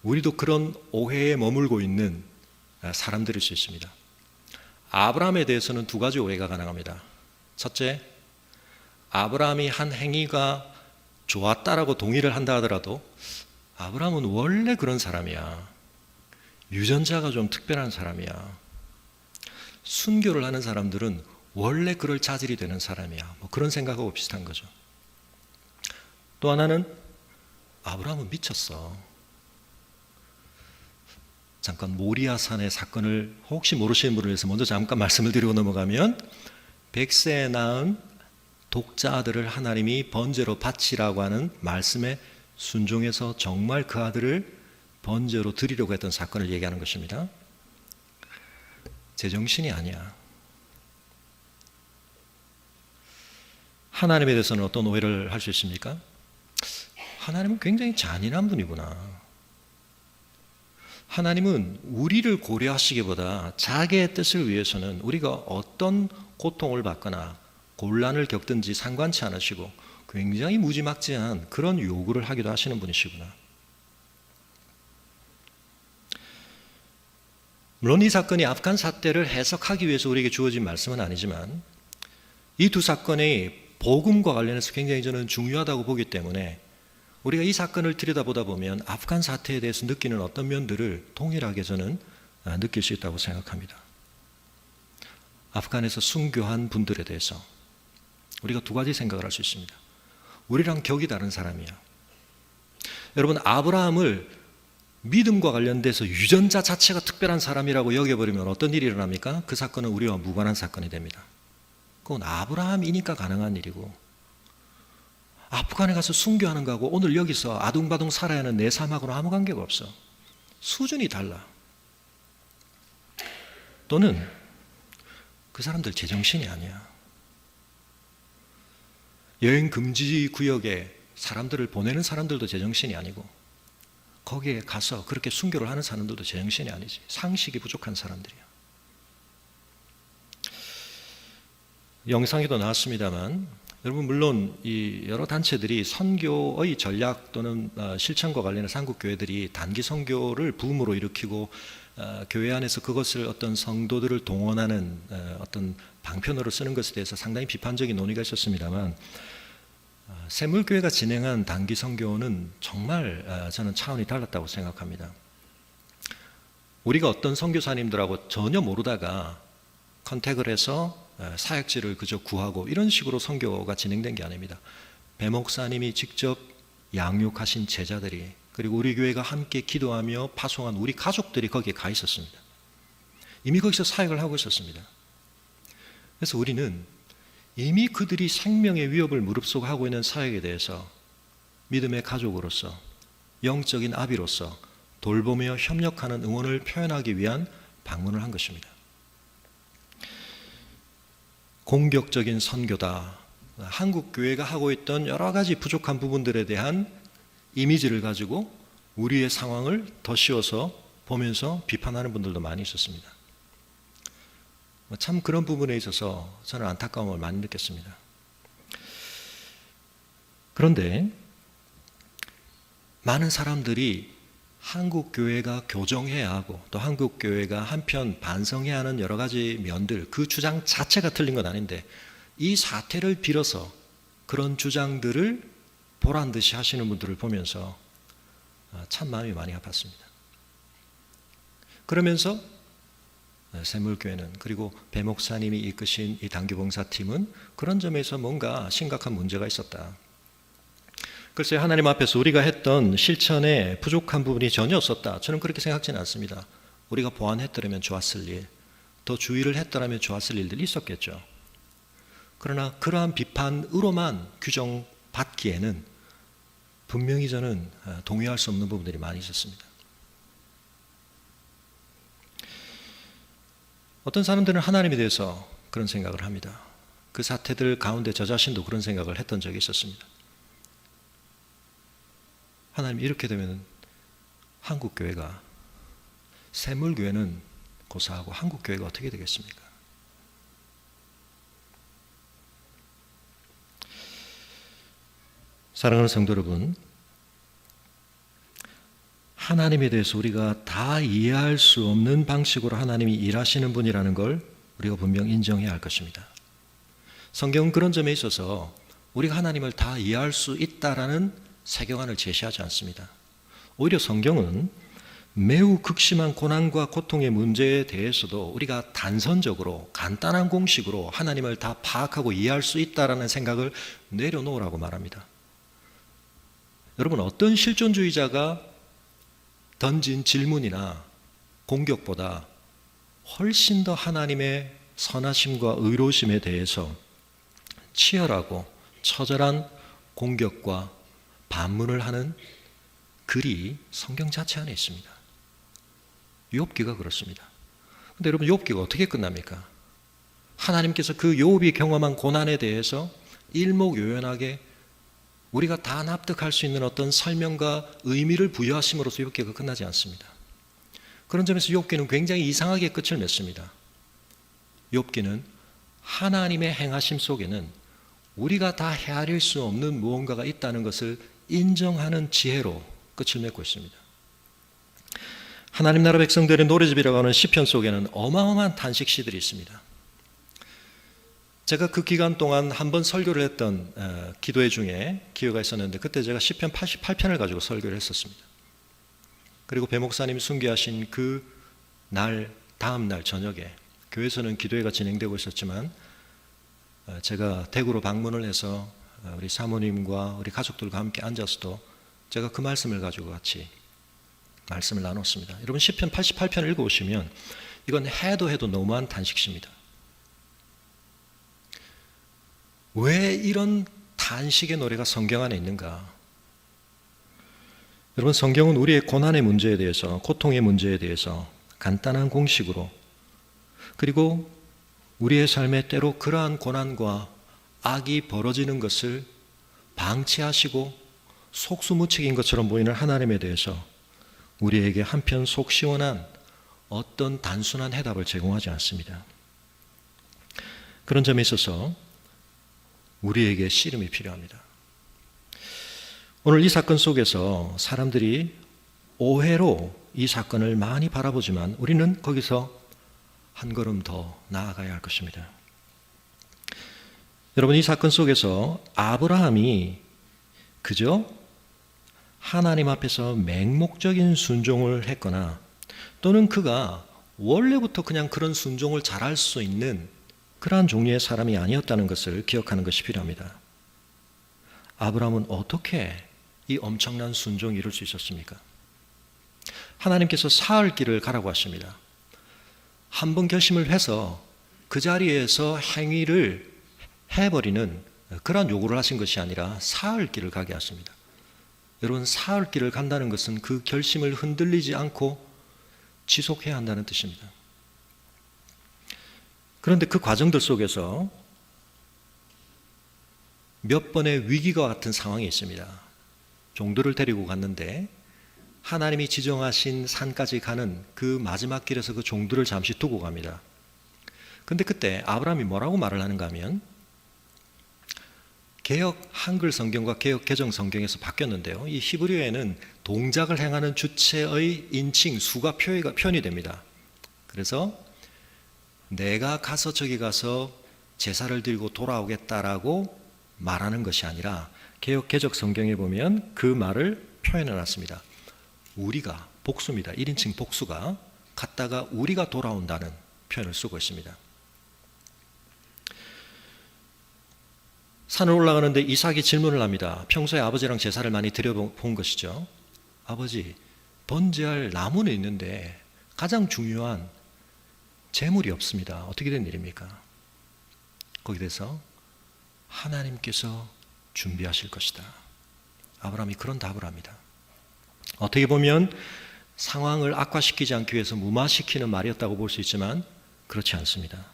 우리도 그런 오해에 머물고 있는 사람들일 수 있습니다. 아브라함에 대해서는 두 가지 오해가 가능합니다. 첫째, 아브라함이 한 행위가 좋았다라고 동의를 한다 하더라도 아브라함은 원래 그런 사람이야. 유전자가 좀 특별한 사람이야. 순교를 하는 사람들은 원래 그럴 자질이 되는 사람이야. 뭐 그런 생각하고 비슷한 거죠. 또 하나는 아브라함은 미쳤어. 잠깐 모리아산의 사건을 혹시 모르시는 분을 위해서 먼저 잠깐 말씀을 드리고 넘어가면 100세에 낳은 독자 아들을 하나님이 번제로 바치라고 하는 말씀에 순종해서 정말 그 아들을 번제로 드리려고 했던 사건을 얘기하는 것입니다. 제정신이 아니야. 하나님에 대해서는 어떤 오해를 할 수 있습니까? 하나님은 굉장히 잔인한 분이구나. 하나님은 우리를 고려하시기보다 자기의 뜻을 위해서는 우리가 어떤 고통을 받거나 곤란을 겪든지 상관치 않으시고 굉장히 무지막지한 그런 요구를 하기도 하시는 분이시구나. 물론 이 사건이 아프간 사태를 해석하기 위해서 우리에게 주어진 말씀은 아니지만 이 두 사건이 복음과 관련해서 굉장히 저는 중요하다고 보기 때문에 우리가 이 사건을 들여다보다 보면 아프간 사태에 대해서 느끼는 어떤 면들을 동일하게 저는 느낄 수 있다고 생각합니다. 아프간에서 순교한 분들에 대해서 우리가 두 가지 생각을 할 수 있습니다. 우리랑 격이 다른 사람이야. 여러분, 아브라함을 믿음과 관련돼서 유전자 자체가 특별한 사람이라고 여겨버리면 어떤 일이 일어납니까? 그 사건은 우리와 무관한 사건이 됩니다. 그건 아브라함이니까 가능한 일이고, 아프간에 가서 순교하는 거하고 오늘 여기서 아둥바둥 살아야 하는 내 삶하고는 아무 관계가 없어. 수준이 달라. 또는 그 사람들 제정신이 아니야. 여행 금지 구역에 사람들을 보내는 사람들도 제정신이 아니고 거기에 가서 그렇게 순교를 하는 사람들도 제정신이 아니지. 상식이 부족한 사람들이야. 영상에도 나왔습니다만 여러분, 물론 이 여러 단체들이 선교의 전략 또는 실천과 관련해서 한국 교회들이 단기 선교를 붐으로 일으키고 교회 안에서 그것을 어떤 성도들을 동원하는 어떤 방편으로 쓰는 것에 대해서 상당히 비판적인 논의가 있었습니다만 샘물교회가 진행한 단기 선교는 정말 저는 차원이 달랐다고 생각합니다. 우리가 어떤 선교사님들하고 전혀 모르다가 컨택을 해서 사역지를 그저 구하고 이런 식으로 선교가 진행된 게 아닙니다. 배 목사님이 직접 양육하신 제자들이, 그리고 우리 교회가 함께 기도하며 파송한 우리 가족들이 거기에 가 있었습니다. 이미 거기서 사역을 하고 있었습니다. 그래서 우리는 이미 그들이 생명의 위협을 무릅쓰고 하고 있는 사역에 대해서 믿음의 가족으로서, 영적인 아비로서 돌보며 협력하는 응원을 표현하기 위한 방문을 한 것입니다. 공격적인 선교다. 한국 교회가 하고 있던 여러 가지 부족한 부분들에 대한 이미지를 가지고 우리의 상황을 더 씌워서 보면서 비판하는 분들도 많이 있었습니다. 참 그런 부분에 있어서 저는 안타까움을 많이 느꼈습니다. 그런데 많은 사람들이 한국 교회가 교정해야 하고 또 한국 교회가 한편 반성해야 하는 여러 가지 면들, 그 주장 자체가 틀린 건 아닌데 이 사태를 빌어서 그런 주장들을 보란 듯이 하시는 분들을 보면서 참 마음이 많이 아팠습니다. 그러면서 샘물교회는, 그리고 배 목사님이 이끄신 이 단기봉사팀은 그런 점에서 뭔가 심각한 문제가 있었다. 글쎄, 하나님 앞에서 우리가 했던 실천에 부족한 부분이 전혀 없었다. 저는 그렇게 생각지는 않습니다. 우리가 보완했더라면 좋았을 일, 더 주의를 했더라면 좋았을 일들이 있었겠죠. 그러나 그러한 비판으로만 규정받지 받기에는 분명히 저는 동의할 수 없는 부분들이 많이 있었습니다. 어떤 사람들은 하나님에 대해서 그런 생각을 합니다. 그 사태들 가운데 저 자신도 그런 생각을 했던 적이 있었습니다. 하나님, 이렇게 되면 한국교회가, 샘물교회는 고사하고 한국교회가 어떻게 되겠습니까? 사랑하는 성도 여러분, 하나님에 대해서 우리가 다 이해할 수 없는 방식으로 하나님이 일하시는 분이라는 걸 우리가 분명 인정해야 할 것입니다. 성경은 그런 점에 있어서 우리가 하나님을 다 이해할 수 있다라는 세계관을 제시하지 않습니다. 오히려 성경은 매우 극심한 고난과 고통의 문제에 대해서도 우리가 단선적으로 간단한 공식으로 하나님을 다 파악하고 이해할 수 있다라는 생각을 내려놓으라고 말합니다. 여러분, 어떤 실존주의자가 던진 질문이나 공격보다 훨씬 더 하나님의 선하심과 의로우심에 대해서 치열하고 처절한 공격과 반문을 하는 글이 성경 자체 안에 있습니다. 욥기가 그렇습니다. 그런데 여러분, 욥기가 어떻게 끝납니까? 하나님께서 그 욥이 경험한 고난에 대해서 일목요연하게 우리가 다 납득할 수 있는 어떤 설명과 의미를 부여하심으로써 욥기가 끝나지 않습니다. 그런 점에서 욥기는 굉장히 이상하게 끝을 맺습니다. 욥기는 하나님의 행하심 속에는 우리가 다 헤아릴 수 없는 무언가가 있다는 것을 인정하는 지혜로 끝을 맺고 있습니다. 하나님 나라 백성들의 노래집이라고 하는 시편 속에는 어마어마한 탄식시들이 있습니다. 제가 그 기간 동안 한 번 설교를 했던 기도회 중에 기회가 있었는데, 그때 제가 시편 88편을 가지고 설교를 했었습니다. 그리고 배 목사님이 순교하신 그 날, 다음 날 저녁에 교회에서는 기도회가 진행되고 있었지만 제가 대구로 방문을 해서 우리 사모님과 우리 가족들과 함께 앉아서도 제가 그 말씀을 가지고 같이 말씀을 나눴습니다. 여러분, 시편 88편을 읽어보시면 이건 해도 너무한 탄식시입니다. 왜 이런 탄식의 노래가 성경 안에 있는가? 여러분, 성경은 우리의 고난의 문제에 대해서, 고통의 문제에 대해서 간단한 공식으로, 그리고 우리의 삶에 때로 그러한 고난과 악이 벌어지는 것을 방치하시고 속수무책인 것처럼 보이는 하나님에 대해서 우리에게 한편 속 시원한 어떤 단순한 해답을 제공하지 않습니다. 그런 점에 있어서 우리에게 씨름이 필요합니다. 오늘 이 사건 속에서 사람들이 오해로 이 사건을 많이 바라보지만 우리는 거기서 한 걸음 더 나아가야 할 것입니다. 여러분, 이 사건 속에서 아브라함이 그저 하나님 앞에서 맹목적인 순종을 했거나 또는 그가 원래부터 그냥 그런 순종을 잘할 수 있는 그러한 종류의 사람이 아니었다는 것을 기억하는 것이 필요합니다. 아브라함은 어떻게 이 엄청난 순종을 이룰 수 있었습니까? 하나님께서 사흘 길을 가라고 하십니다. 한 번 결심을 해서 그 자리에서 행위를 해버리는 그러한 요구를 하신 것이 아니라 사흘 길을 가게 하십니다. 여러분, 사흘 길을 간다는 것은 그 결심을 흔들리지 않고 지속해야 한다는 뜻입니다. 그런데 그 과정들 속에서 몇 번의 위기와 같은 상황이 있습니다. 종들을 데리고 갔는데 하나님이 지정하신 산까지 가는 그 마지막 길에서 그 종들을 잠시 두고 갑니다. 그런데 그때 아브라함이 뭐라고 말을 하는가 하면, 개역 한글 성경과 개역 개정 성경에서 바뀌었는데요, 이 히브리어에는 동작을 행하는 주체의 인칭 수가 표현이 됩니다. 그래서 내가 가서 저기 가서 제사를 드리고 돌아오겠다라고 말하는 것이 아니라 개역 개정 성경에 보면 그 말을 표현해 놨습니다. 우리가, 복수입니다. 1인칭 복수가 갔다가 우리가 돌아온다는 표현을 쓰고 있습니다. 산을 올라가는데 이삭이 질문을 합니다. 평소에 아버지랑 제사를 많이 드려본 것이죠. 아버지, 번제할 나무는 있는데 가장 중요한 재물이 없습니다. 어떻게 된 일입니까? 거기에 대해서 하나님께서 준비하실 것이다. 아브라함이 그런 답을 합니다. 어떻게 보면 상황을 악화시키지 않기 위해서 무마시키는 말이었다고 볼 수 있지만 그렇지 않습니다.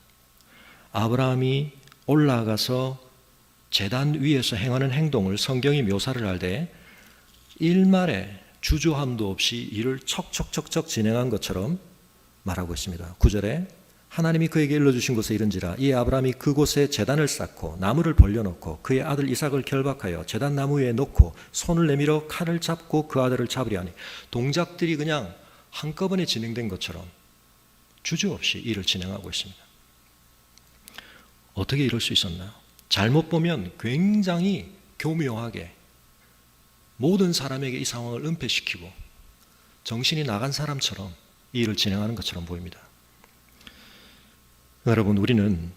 아브라함이 올라가서 제단 위에서 행하는 행동을 성경이 묘사를 할 때 일말의 주저함도 없이 일을 척척척척 진행한 것처럼 말하고 있습니다. 9절에 하나님이 그에게 일러주신 곳에 이른지라 이 아브라함이 그곳에 제단을 쌓고 나무를 벌려놓고 그의 아들 이삭을 결박하여 제단 나무 위에 놓고 손을 내밀어 칼을 잡고 그 아들을 잡으려 하니 동작들이 그냥 한꺼번에 진행된 것처럼 주저없이 일을 진행하고 있습니다. 어떻게 이럴 수 있었나요? 잘못 보면 굉장히 교묘하게 모든 사람에게 이 상황을 은폐시키고 정신이 나간 사람처럼 이 일을 진행하는 것처럼 보입니다. 여러분, 우리는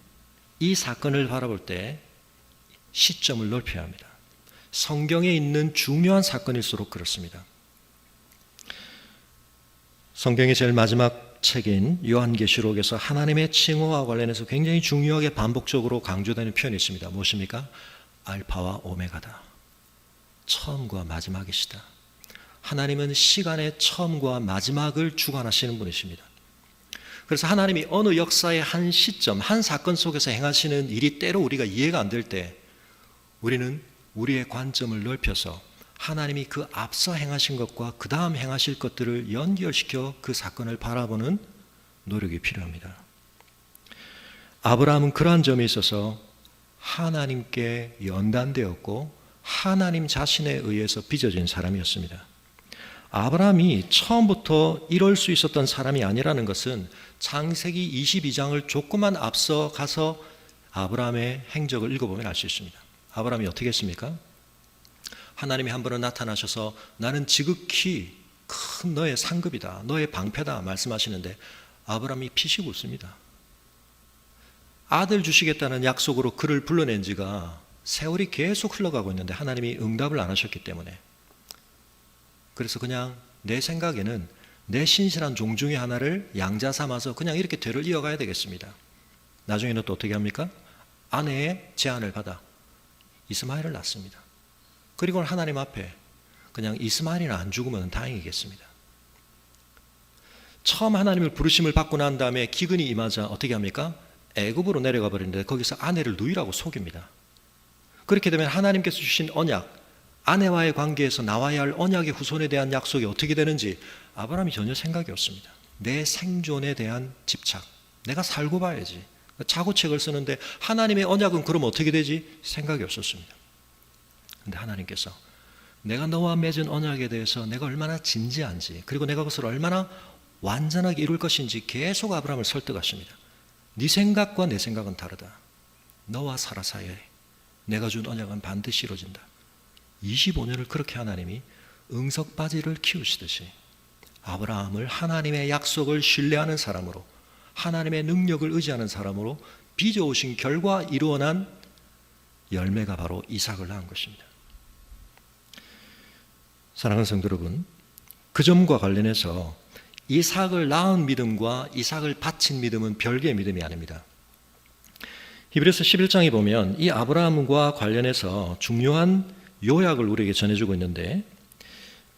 이 사건을 바라볼 때 시점을 넓혀야 합니다. 성경에 있는 중요한 사건일수록 그렇습니다. 성경의 제일 마지막 책인 요한계시록에서 하나님의 칭호와 관련해서 굉장히 중요하게 반복적으로 강조되는 표현이 있습니다. 무엇입니까? 알파와 오메가다. 처음과 마지막이시다. 하나님은 시간의 처음과 마지막을 주관하시는 분이십니다. 그래서 하나님이 어느 역사의 한 시점, 한 사건 속에서 행하시는 일이 때로 우리가 이해가 안 될 때 우리는 우리의 관점을 넓혀서 하나님이 그 앞서 행하신 것과 그 다음 행하실 것들을 연결시켜 그 사건을 바라보는 노력이 필요합니다. 아브라함은 그러한 점에 있어서 하나님께 연단되었고 하나님 자신에 의해서 빚어진 사람이었습니다. 아브라함이 처음부터 이럴 수 있었던 사람이 아니라는 것은 창세기 22장을 조금만 앞서 가서 아브라함의 행적을 읽어보면 알 수 있습니다. 아브라함이 어떻게 했습니까? 하나님이 한 번은 나타나셔서 나는 지극히 큰 너의 상급이다, 너의 방패다 말씀하시는데 아브라함이 피식 웃습니다. 아들 주시겠다는 약속으로 그를 불러낸 지가 세월이 계속 흘러가고 있는데 하나님이 응답을 안 하셨기 때문에, 그래서 그냥 내 생각에는 내 신실한 종 중에 하나를 양자 삼아서 그냥 이렇게 대를 이어가야 되겠습니다. 나중에는 또 어떻게 합니까? 아내의 제안을 받아 이스마엘을 낳습니다. 그리고는 하나님 앞에 그냥 이스마엘이나 안 죽으면 다행이겠습니다. 처음 하나님을 부르심을 받고 난 다음에 기근이 임하자 어떻게 합니까? 애굽으로 내려가 버리는데 거기서 아내를 누이라고 속입니다. 그렇게 되면 하나님께서 주신 언약, 아내와의 관계에서 나와야 할 언약의 후손에 대한 약속이 어떻게 되는지 아브라함이 전혀 생각이 없습니다. 내 생존에 대한 집착, 내가 살고 봐야지. 자고책을 쓰는데 하나님의 언약은 그럼 어떻게 되지? 생각이 없었습니다. 그런데 하나님께서 내가 너와 맺은 언약에 대해서 내가 얼마나 진지한지, 그리고 내가 그것을 얼마나 완전하게 이룰 것인지 계속 아브라함을 설득하십니다. 네 생각과 내 생각은 다르다. 너와 사라 사이에 내가 준 언약은 반드시 이루어진다. 25년을 그렇게 하나님이 응석바지를 키우시듯이 아브라함을 하나님의 약속을 신뢰하는 사람으로, 하나님의 능력을 의지하는 사람으로 빚어오신 결과 이루어난 열매가 바로 이삭을 낳은 것입니다. 사랑하는 성도 여러분, 그 점과 관련해서 이삭을 낳은 믿음과 이삭을 바친 믿음은 별개의 믿음이 아닙니다. 히브리서 11장에 보면 이 아브라함과 관련해서 중요한 요약을 우리에게 전해주고 있는데,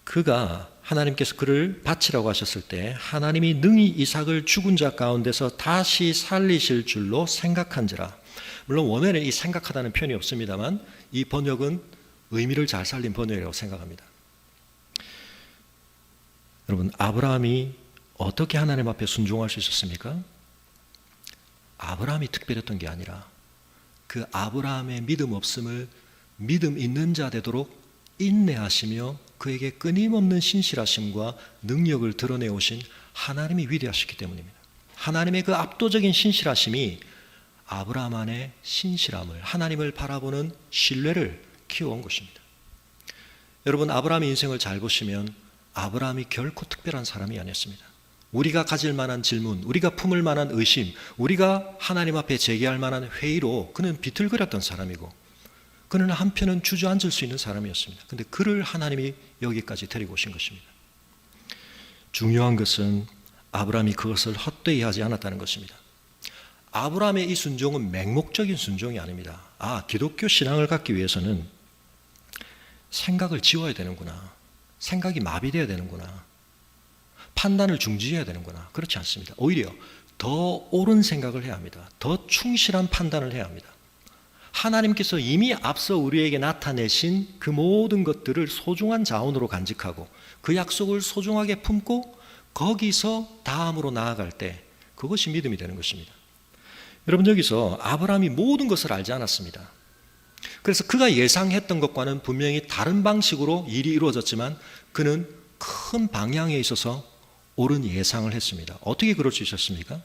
그가 하나님께서 그를 바치라고 하셨을 때 하나님이 능히 이삭을 죽은 자 가운데서 다시 살리실 줄로 생각한지라. 물론 원어에는 이 생각하다는 표현이 없습니다만 이 번역은 의미를 잘 살린 번역이라고 생각합니다. 여러분, 아브라함이 어떻게 하나님 앞에 순종할 수 있었습니까? 아브라함이 특별했던 게 아니라 그 아브라함의 믿음 없음을 믿음 있는 자 되도록 인내하시며 그에게 끊임없는 신실하심과 능력을 드러내오신 하나님이 위대하시기 때문입니다. 하나님의 그 압도적인 신실하심이 아브라함 안에 신실함을, 하나님을 바라보는 신뢰를 키워온 것입니다. 여러분, 아브라함의 인생을 잘 보시면 아브라함이 결코 특별한 사람이 아니었습니다. 우리가 가질 만한 질문, 우리가 품을 만한 의심, 우리가 하나님 앞에 제기할 만한 회의로 그는 비틀거렸던 사람이고, 그는 한편은 주저앉을 수 있는 사람이었습니다. 그런데 그를 하나님이 여기까지 데리고 오신 것입니다. 중요한 것은 아브라함이 그것을 헛되이 하지 않았다는 것입니다. 아브라함의 이 순종은 맹목적인 순종이 아닙니다. 기독교 신앙을 갖기 위해서는 생각을 지워야 되는구나. 생각이 마비되어야 되는구나. 판단을 중지해야 되는구나. 그렇지 않습니다. 오히려 더 옳은 생각을 해야 합니다. 더 충실한 판단을 해야 합니다. 하나님께서 이미 앞서 우리에게 나타내신 그 모든 것들을 소중한 자원으로 간직하고 그 약속을 소중하게 품고 거기서 다음으로 나아갈 때 그것이 믿음이 되는 것입니다. 여러분, 여기서 아브라함이 모든 것을 알지 않았습니다. 그래서 그가 예상했던 것과는 분명히 다른 방식으로 일이 이루어졌지만 그는 큰 방향에 있어서 옳은 예상을 했습니다. 어떻게 그럴 수 있었습니까?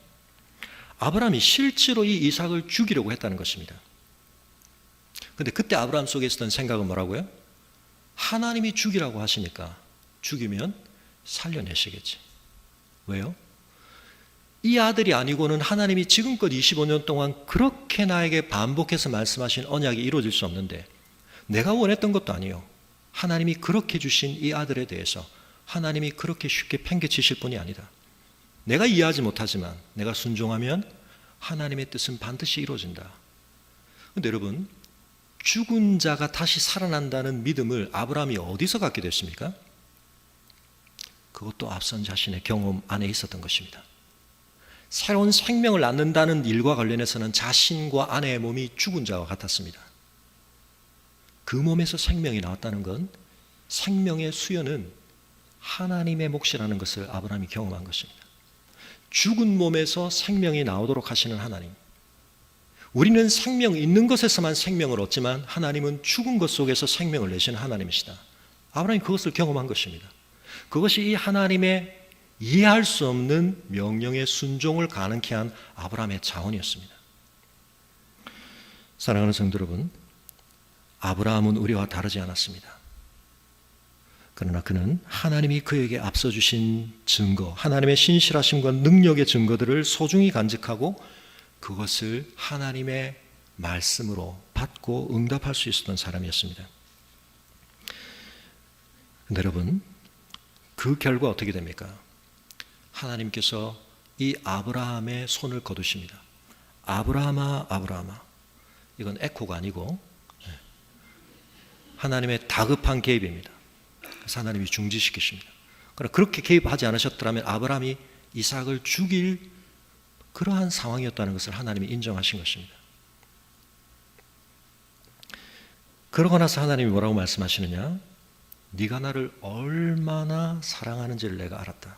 아브라함이 실제로 이 이삭을 죽이려고 했다는 것입니다. 그런데 그때 아브라함 속에 있었던 생각은 뭐라고요? 하나님이 죽이라고 하시니까 죽이면 살려내시겠지. 왜요? 이 아들이 아니고는 하나님이 지금껏 25년 동안 그렇게 나에게 반복해서 말씀하신 언약이 이루어질 수 없는데, 내가 원했던 것도 아니요, 하나님이 그렇게 주신 이 아들에 대해서 하나님이 그렇게 쉽게 팽개치실 분이 아니다. 내가 이해하지 못하지만 내가 순종하면 하나님의 뜻은 반드시 이루어진다. 그런데 여러분, 죽은 자가 다시 살아난다는 믿음을 아브라함이 어디서 갖게 됐습니까? 그것도 앞선 자신의 경험 안에 있었던 것입니다. 새로운 생명을 낳는다는 일과 관련해서는 자신과 아내의 몸이 죽은 자와 같았습니다. 그 몸에서 생명이 나왔다는 건 생명의 수요는 하나님의 몫이라는 것을 아브라함이 경험한 것입니다. 죽은 몸에서 생명이 나오도록 하시는 하나님. 우리는 생명 있는 것에서만 생명을 얻지만 하나님은 죽은 것 속에서 생명을 내시는 하나님이시다. 아브라함이 그것을 경험한 것입니다. 그것이 이 하나님의 이해할 수 없는 명령의 순종을 가능케 한 아브라함의 자원이었습니다. 사랑하는 성도 여러분, 아브라함은 우리와 다르지 않았습니다. 그러나 그는 하나님이 그에게 앞서 주신 증거, 하나님의 신실하심과 능력의 증거들을 소중히 간직하고 그것을 하나님의 말씀으로 받고 응답할 수 있었던 사람이었습니다. 그런데 여러분, 그 결과 어떻게 됩니까? 하나님께서 이 아브라함의 손을 거두십니다. 아브라함아, 아브라함아. 이건 에코가 아니고 하나님의 다급한 개입입니다. 그래서 하나님이 중지시키십니다. 그러나 그렇게 개입하지 않으셨더라면 아브라함이 이삭을 죽일 그러한 상황이었다는 것을 하나님이 인정하신 것입니다. 그러고 나서 하나님이 뭐라고 말씀하시느냐? 네가 나를 얼마나 사랑하는지를 내가 알았다.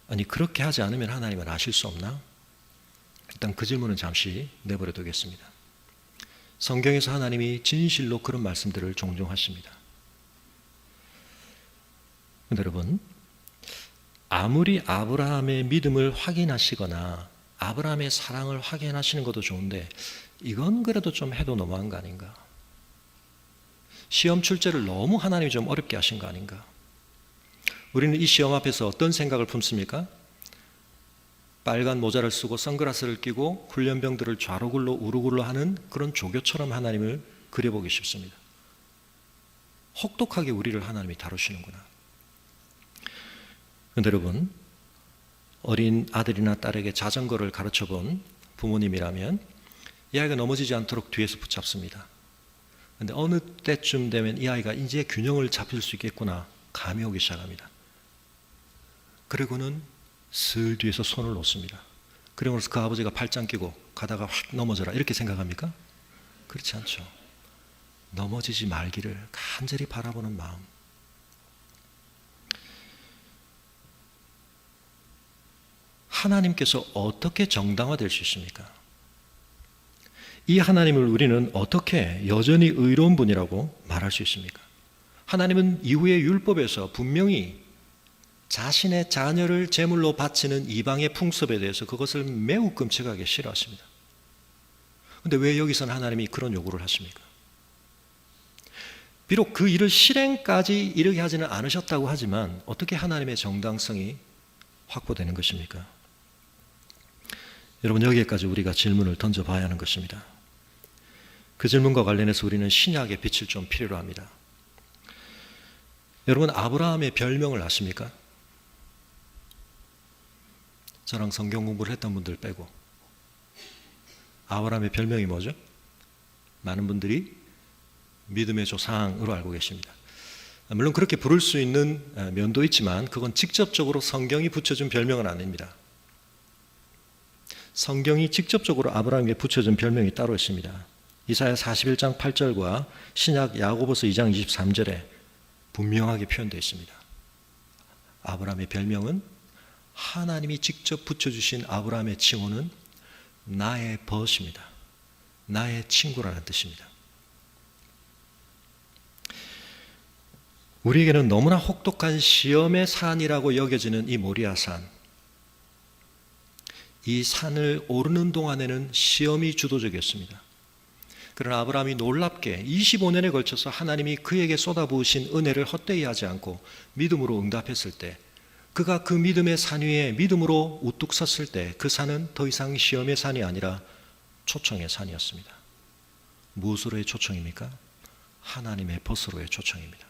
아니, 그렇게 하지 않으면 하나님은 아실 수 없나? 일단 그 질문은 잠시 내버려 두겠습니다. 성경에서 하나님이 진실로 그런 말씀들을 종종 하십니다. 근데 여러분, 아무리 아브라함의 믿음을 확인하시거나 아브라함의 사랑을 확인하시는 것도 좋은데 이건 그래도 좀 해도 너무한 거 아닌가? 시험 출제를 너무 하나님이 좀 어렵게 하신 거 아닌가? 우리는 이 시험 앞에서 어떤 생각을 품습니까? 빨간 모자를 쓰고 선글라스를 끼고 훈련병들을 좌로 굴러 우로 굴러 하는 그런 조교처럼 하나님을 그려보기 쉽습니다. 혹독하게 우리를 하나님이 다루시는구나. 그런데 여러분, 어린 아들이나 딸에게 자전거를 가르쳐본 부모님이라면 이 아이가 넘어지지 않도록 뒤에서 붙잡습니다. 그런데 어느 때쯤 되면 이 아이가 이제 균형을 잡힐 수 있겠구나 감이 오기 시작합니다. 그리고는 슬 뒤에서 손을 놓습니다. 그리고 나서 그 아버지가 팔짱 끼고 가다가 확 넘어져라 이렇게 생각합니까? 그렇지 않죠. 넘어지지 말기를 간절히 바라보는 마음. 하나님께서 어떻게 정당화될 수 있습니까? 이 하나님을 우리는 어떻게 여전히 의로운 분이라고 말할 수 있습니까? 하나님은 이후의 율법에서 분명히 자신의 자녀를 제물로 바치는 이방의 풍습에 대해서 그것을 매우 끔찍하게 싫어하십니다. 그런데 왜 여기서는 하나님이 그런 요구를 하십니까? 비록 그 일을 실행까지 이르게 하지는 않으셨다고 하지만 어떻게 하나님의 정당성이 확보되는 것입니까? 여러분, 여기에까지 우리가 질문을 던져봐야 하는 것입니다. 그 질문과 관련해서 우리는 신약의 빛을 좀 필요로 합니다. 여러분, 아브라함의 별명을 아십니까? 저랑 성경 공부를 했던 분들 빼고 아브라함의 별명이 뭐죠? 많은 분들이 믿음의 조상으로 알고 계십니다. 물론 그렇게 부를 수 있는 면도 있지만 그건 직접적으로 성경이 붙여준 별명은 아닙니다. 성경이 직접적으로 아브라함에게 붙여준 별명이 따로 있습니다. 이사야 41장 8절과 신약 야고보서 2장 23절에 분명하게 표현되어 있습니다. 아브라함의 별명은 하나님이 직접 붙여주신 아브라함의 칭호는 나의 벗입니다. 나의 친구라는 뜻입니다. 우리에게는 너무나 혹독한 시험의 산이라고 여겨지는 이 모리아산, 이 산을 오르는 동안에는 시험이 주도적이었습니다. 그러나 아브라함이 놀랍게 25년에 걸쳐서 하나님이 그에게 쏟아부으신 은혜를 헛되이 하지 않고 믿음으로 응답했을 때, 그가 그 믿음의 산 위에 믿음으로 우뚝 섰을 때 그 산은 더 이상 시험의 산이 아니라 초청의 산이었습니다. 무엇으로의 초청입니까? 하나님의 벗으로의 초청입니다.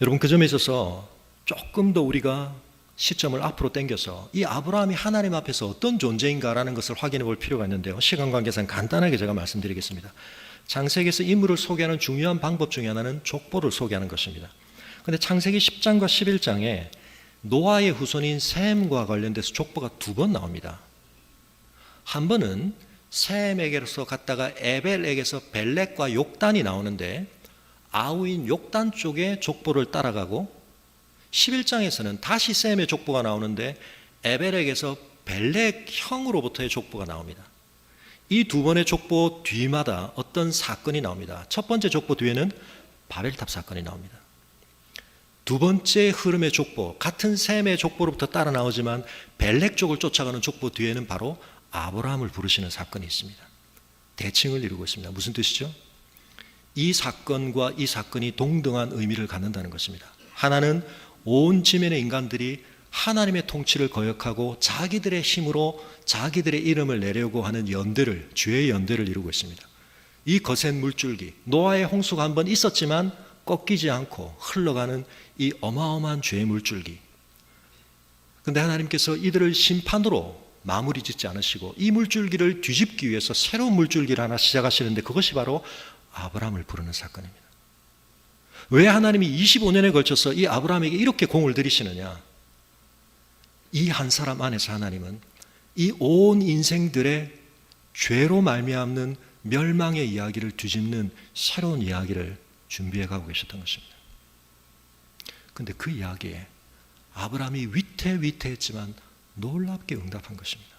여러분, 그 점에 있어서 조금 더 우리가 시점을 앞으로 당겨서 이 아브라함이 하나님 앞에서 어떤 존재인가라는 것을 확인해 볼 필요가 있는데요. 시간 관계상 간단하게 제가 말씀드리겠습니다. 창세기에서 인물을 소개하는 중요한 방법 중에 하나는 족보를 소개하는 것입니다. 그런데 창세기 10장과 11장에 노아의 후손인 셈과 관련돼서 족보가 2번 나옵니다. 한 번은 셈에게서 갔다가 에벨에게서 벨렉과 욕단이 나오는데 아우인 욕단 쪽의 족보를 따라가고, 11장에서는 다시 셈의 족보가 나오는데 에벨에게서 벨렉 형으로부터의 족보가 나옵니다. 이 2번의 족보 뒤마다 어떤 사건이 나옵니다. 첫 번째 족보 뒤에는 바벨탑 사건이 나옵니다. 두 번째 흐름의 족보, 같은 셈의 족보로부터 따라 나오지만 벨렉 쪽을 쫓아가는 족보 뒤에는 바로 아브라함을 부르시는 사건이 있습니다. 대칭을 이루고 있습니다. 무슨 뜻이죠? 이 사건과 이 사건이 동등한 의미를 갖는다는 것입니다. 하나는 온 지면의 인간들이 하나님의 통치를 거역하고 자기들의 힘으로 자기들의 이름을 내려고 하는 연대를, 죄의 연대를 이루고 있습니다. 이 거센 물줄기, 노아의 홍수가 한번 있었지만 꺾이지 않고 흘러가는 이 어마어마한 죄의 물줄기. 그런데 하나님께서 이들을 심판으로 마무리 짓지 않으시고 이 물줄기를 뒤집기 위해서 새로운 물줄기를 하나 시작하시는데, 그것이 바로 아브라함을 부르는 사건입니다. 왜 하나님이 25년에 걸쳐서 이 아브라함에게 이렇게 공을 들이시느냐? 이 한 사람 안에서 하나님은 이 온 인생들의 죄로 말미암는 멸망의 이야기를 뒤집는 새로운 이야기를 준비해 가고 계셨던 것입니다. 그런데 그 이야기에 아브라함이 위태위태했지만 놀랍게 응답한 것입니다.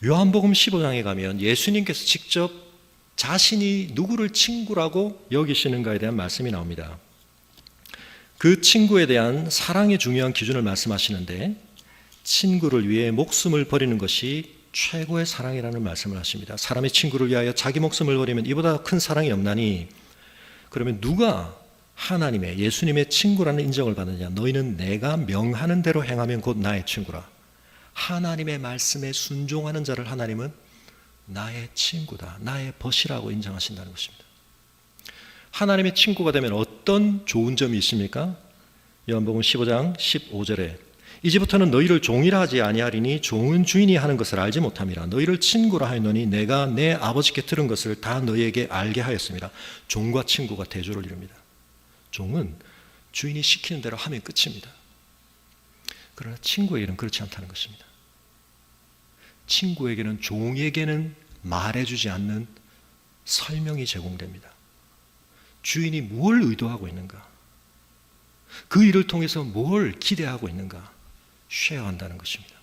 요한복음 15장에 가면 예수님께서 직접 자신이 누구를 친구라고 여기시는가에 대한 말씀이 나옵니다. 그 친구에 대한 사랑의 중요한 기준을 말씀하시는데, 친구를 위해 목숨을 버리는 것이 최고의 사랑이라는 말씀을 하십니다. 사람의 친구를 위하여 자기 목숨을 버리면 이보다 큰 사랑이 없나니, 그러면 누가 하나님의, 예수님의 친구라는 인정을 받느냐? 너희는 내가 명하는 대로 행하면 곧 나의 친구라. 하나님의 말씀에 순종하는 자를 하나님은 나의 친구다, 나의 벗이라고 인정하신다는 것입니다. 하나님의 친구가 되면 어떤 좋은 점이 있습니까? 요한복음 15장 15절에 이제부터는 너희를 종이라 하지 아니하리니 종은 주인이 하는 것을 알지 못함이라. 너희를 친구라 하였노니 내가 내 아버지께 들은 것을 다 너희에게 알게 하였습니다. 종과 친구가 대조를 이룹니다. 종은 주인이 시키는 대로 하면 끝입니다. 그러나 친구에게는 그렇지 않다는 것입니다. 친구에게는, 종에게는 말해주지 않는 설명이 제공됩니다. 주인이 뭘 의도하고 있는가, 그 일을 통해서 뭘 기대하고 있는가 쉐어한다는 것입니다.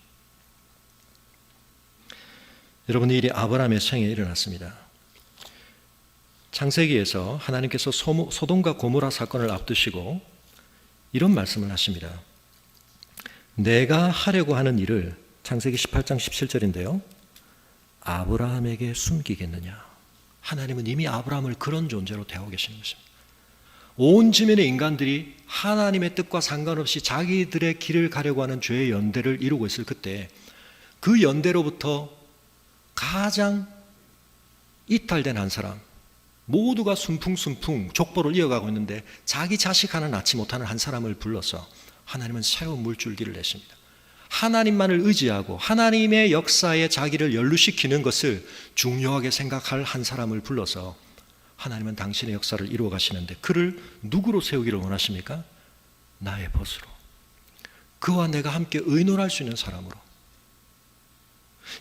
여러분, 이 일이 아브라함의 생에 일어났습니다. 창세기에서 하나님께서 소돔과 고모라 사건을 앞두시고 이런 말씀을 하십니다. 내가 하려고 하는 일을, 창세기 18장 17절인데요. 아브라함에게 숨기겠느냐? 하나님은 이미 아브라함을 그런 존재로 대하고 계시는 것입니다. 온 지면의 인간들이 하나님의 뜻과 상관없이 자기들의 길을 가려고 하는 죄의 연대를 이루고 있을 그때, 그 연대로부터 가장 이탈된 한 사람, 모두가 순풍순풍 족보를 이어가고 있는데 자기 자식 하나 낳지 못하는 한 사람을 불러서 하나님은 새로운 물줄기를 내십니다. 하나님만을 의지하고 하나님의 역사에 자기를 연루시키는 것을 중요하게 생각할 한 사람을 불러서 하나님은 당신의 역사를 이루어 가시는데 그를 누구로 세우기를 원하십니까? 나의 벗으로. 그와 내가 함께 의논할 수 있는 사람으로.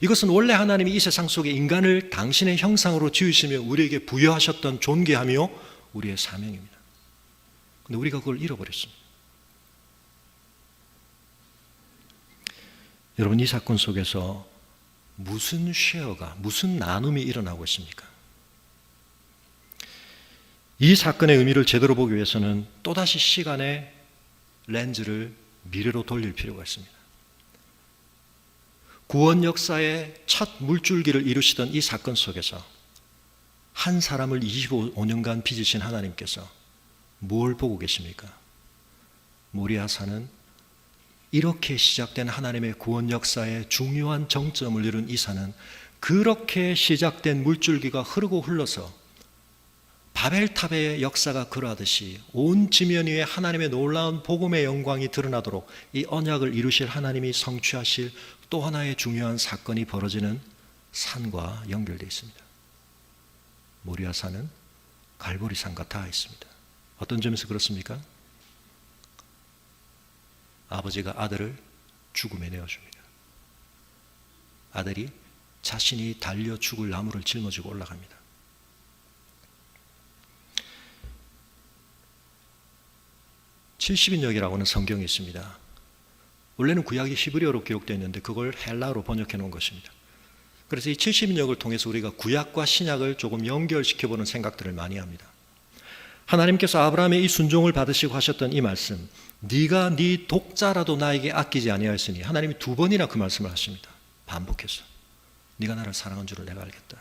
이것은 원래 하나님이 이 세상 속에 인간을 당신의 형상으로 지으시며 우리에게 부여하셨던 존귀하며 우리의 사명입니다. 그런데 우리가 그걸 잃어버렸습니다. 여러분, 이 사건 속에서 무슨 쉐어가, 무슨 나눔이 일어나고 있습니까? 이 사건의 의미를 제대로 보기 위해서는 또다시 시간의 렌즈를 미래로 돌릴 필요가 있습니다. 구원 역사의 첫 물줄기를 이루시던 이 사건 속에서 한 사람을 25년간 빚으신 하나님께서 뭘 보고 계십니까? 모리아산은 이렇게 시작된 하나님의 구원 역사의 중요한 정점을 이룬 이 산은 그렇게 시작된 물줄기가 흐르고 흘러서 바벨탑의 역사가 그러하듯이 온 지면 위에 하나님의 놀라운 복음의 영광이 드러나도록 이 언약을 이루실 하나님이 성취하실 또 하나의 중요한 사건이 벌어지는 산과 연결되어 있습니다. 모리아산은 갈보리산과 닿아 있습니다. 어떤 점에서 그렇습니까? 아버지가 아들을 죽음에 내어줍니다. 아들이 자신이 달려 죽을 나무를 짊어지고 올라갑니다. 칠십인역이라고 하는 성경이 있습니다. 원래는 구약이 히브리어로 기록되어 있는데 그걸 헬라어로 번역해 놓은 것입니다. 그래서 이 70인역을 통해서 우리가 구약과 신약을 조금 연결시켜보는 생각들을 많이 합니다. 하나님께서 아브라함의 이 순종을 받으시고 하셨던 이 말씀, 네가 네 독자라도 나에게 아끼지 아니하였으니, 하나님이 두 번이나 그 말씀을 하십니다. 반복해서. 네가 나를 사랑한 줄을 내가 알겠다.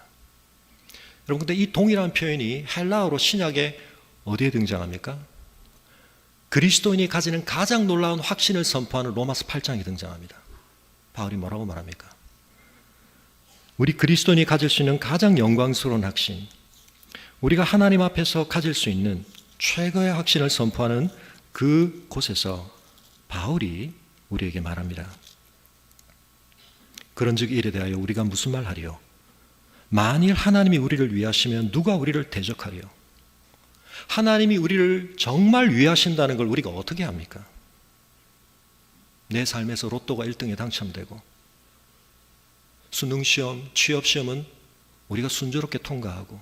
여러분, 근데 이 동일한 표현이 헬라어로 신약에 어디에 등장합니까? 그리스도인이 가지는 가장 놀라운 확신을 선포하는 로마서 8장이 등장합니다. 바울이 뭐라고 말합니까? 우리 그리스도인이 가질 수 있는 가장 영광스러운 확신, 우리가 하나님 앞에서 가질 수 있는 최고의 확신을 선포하는 그 곳에서 바울이 우리에게 말합니다. 그런즉 이에 대하여 우리가 무슨 말하리요? 만일 하나님이 우리를 위하시면 누가 우리를 대적하리요? 하나님이 우리를 정말 위하신다는 걸 우리가 어떻게 합니까? 내 삶에서 로또가 1등에 당첨되고 수능시험, 취업시험은 우리가 순조롭게 통과하고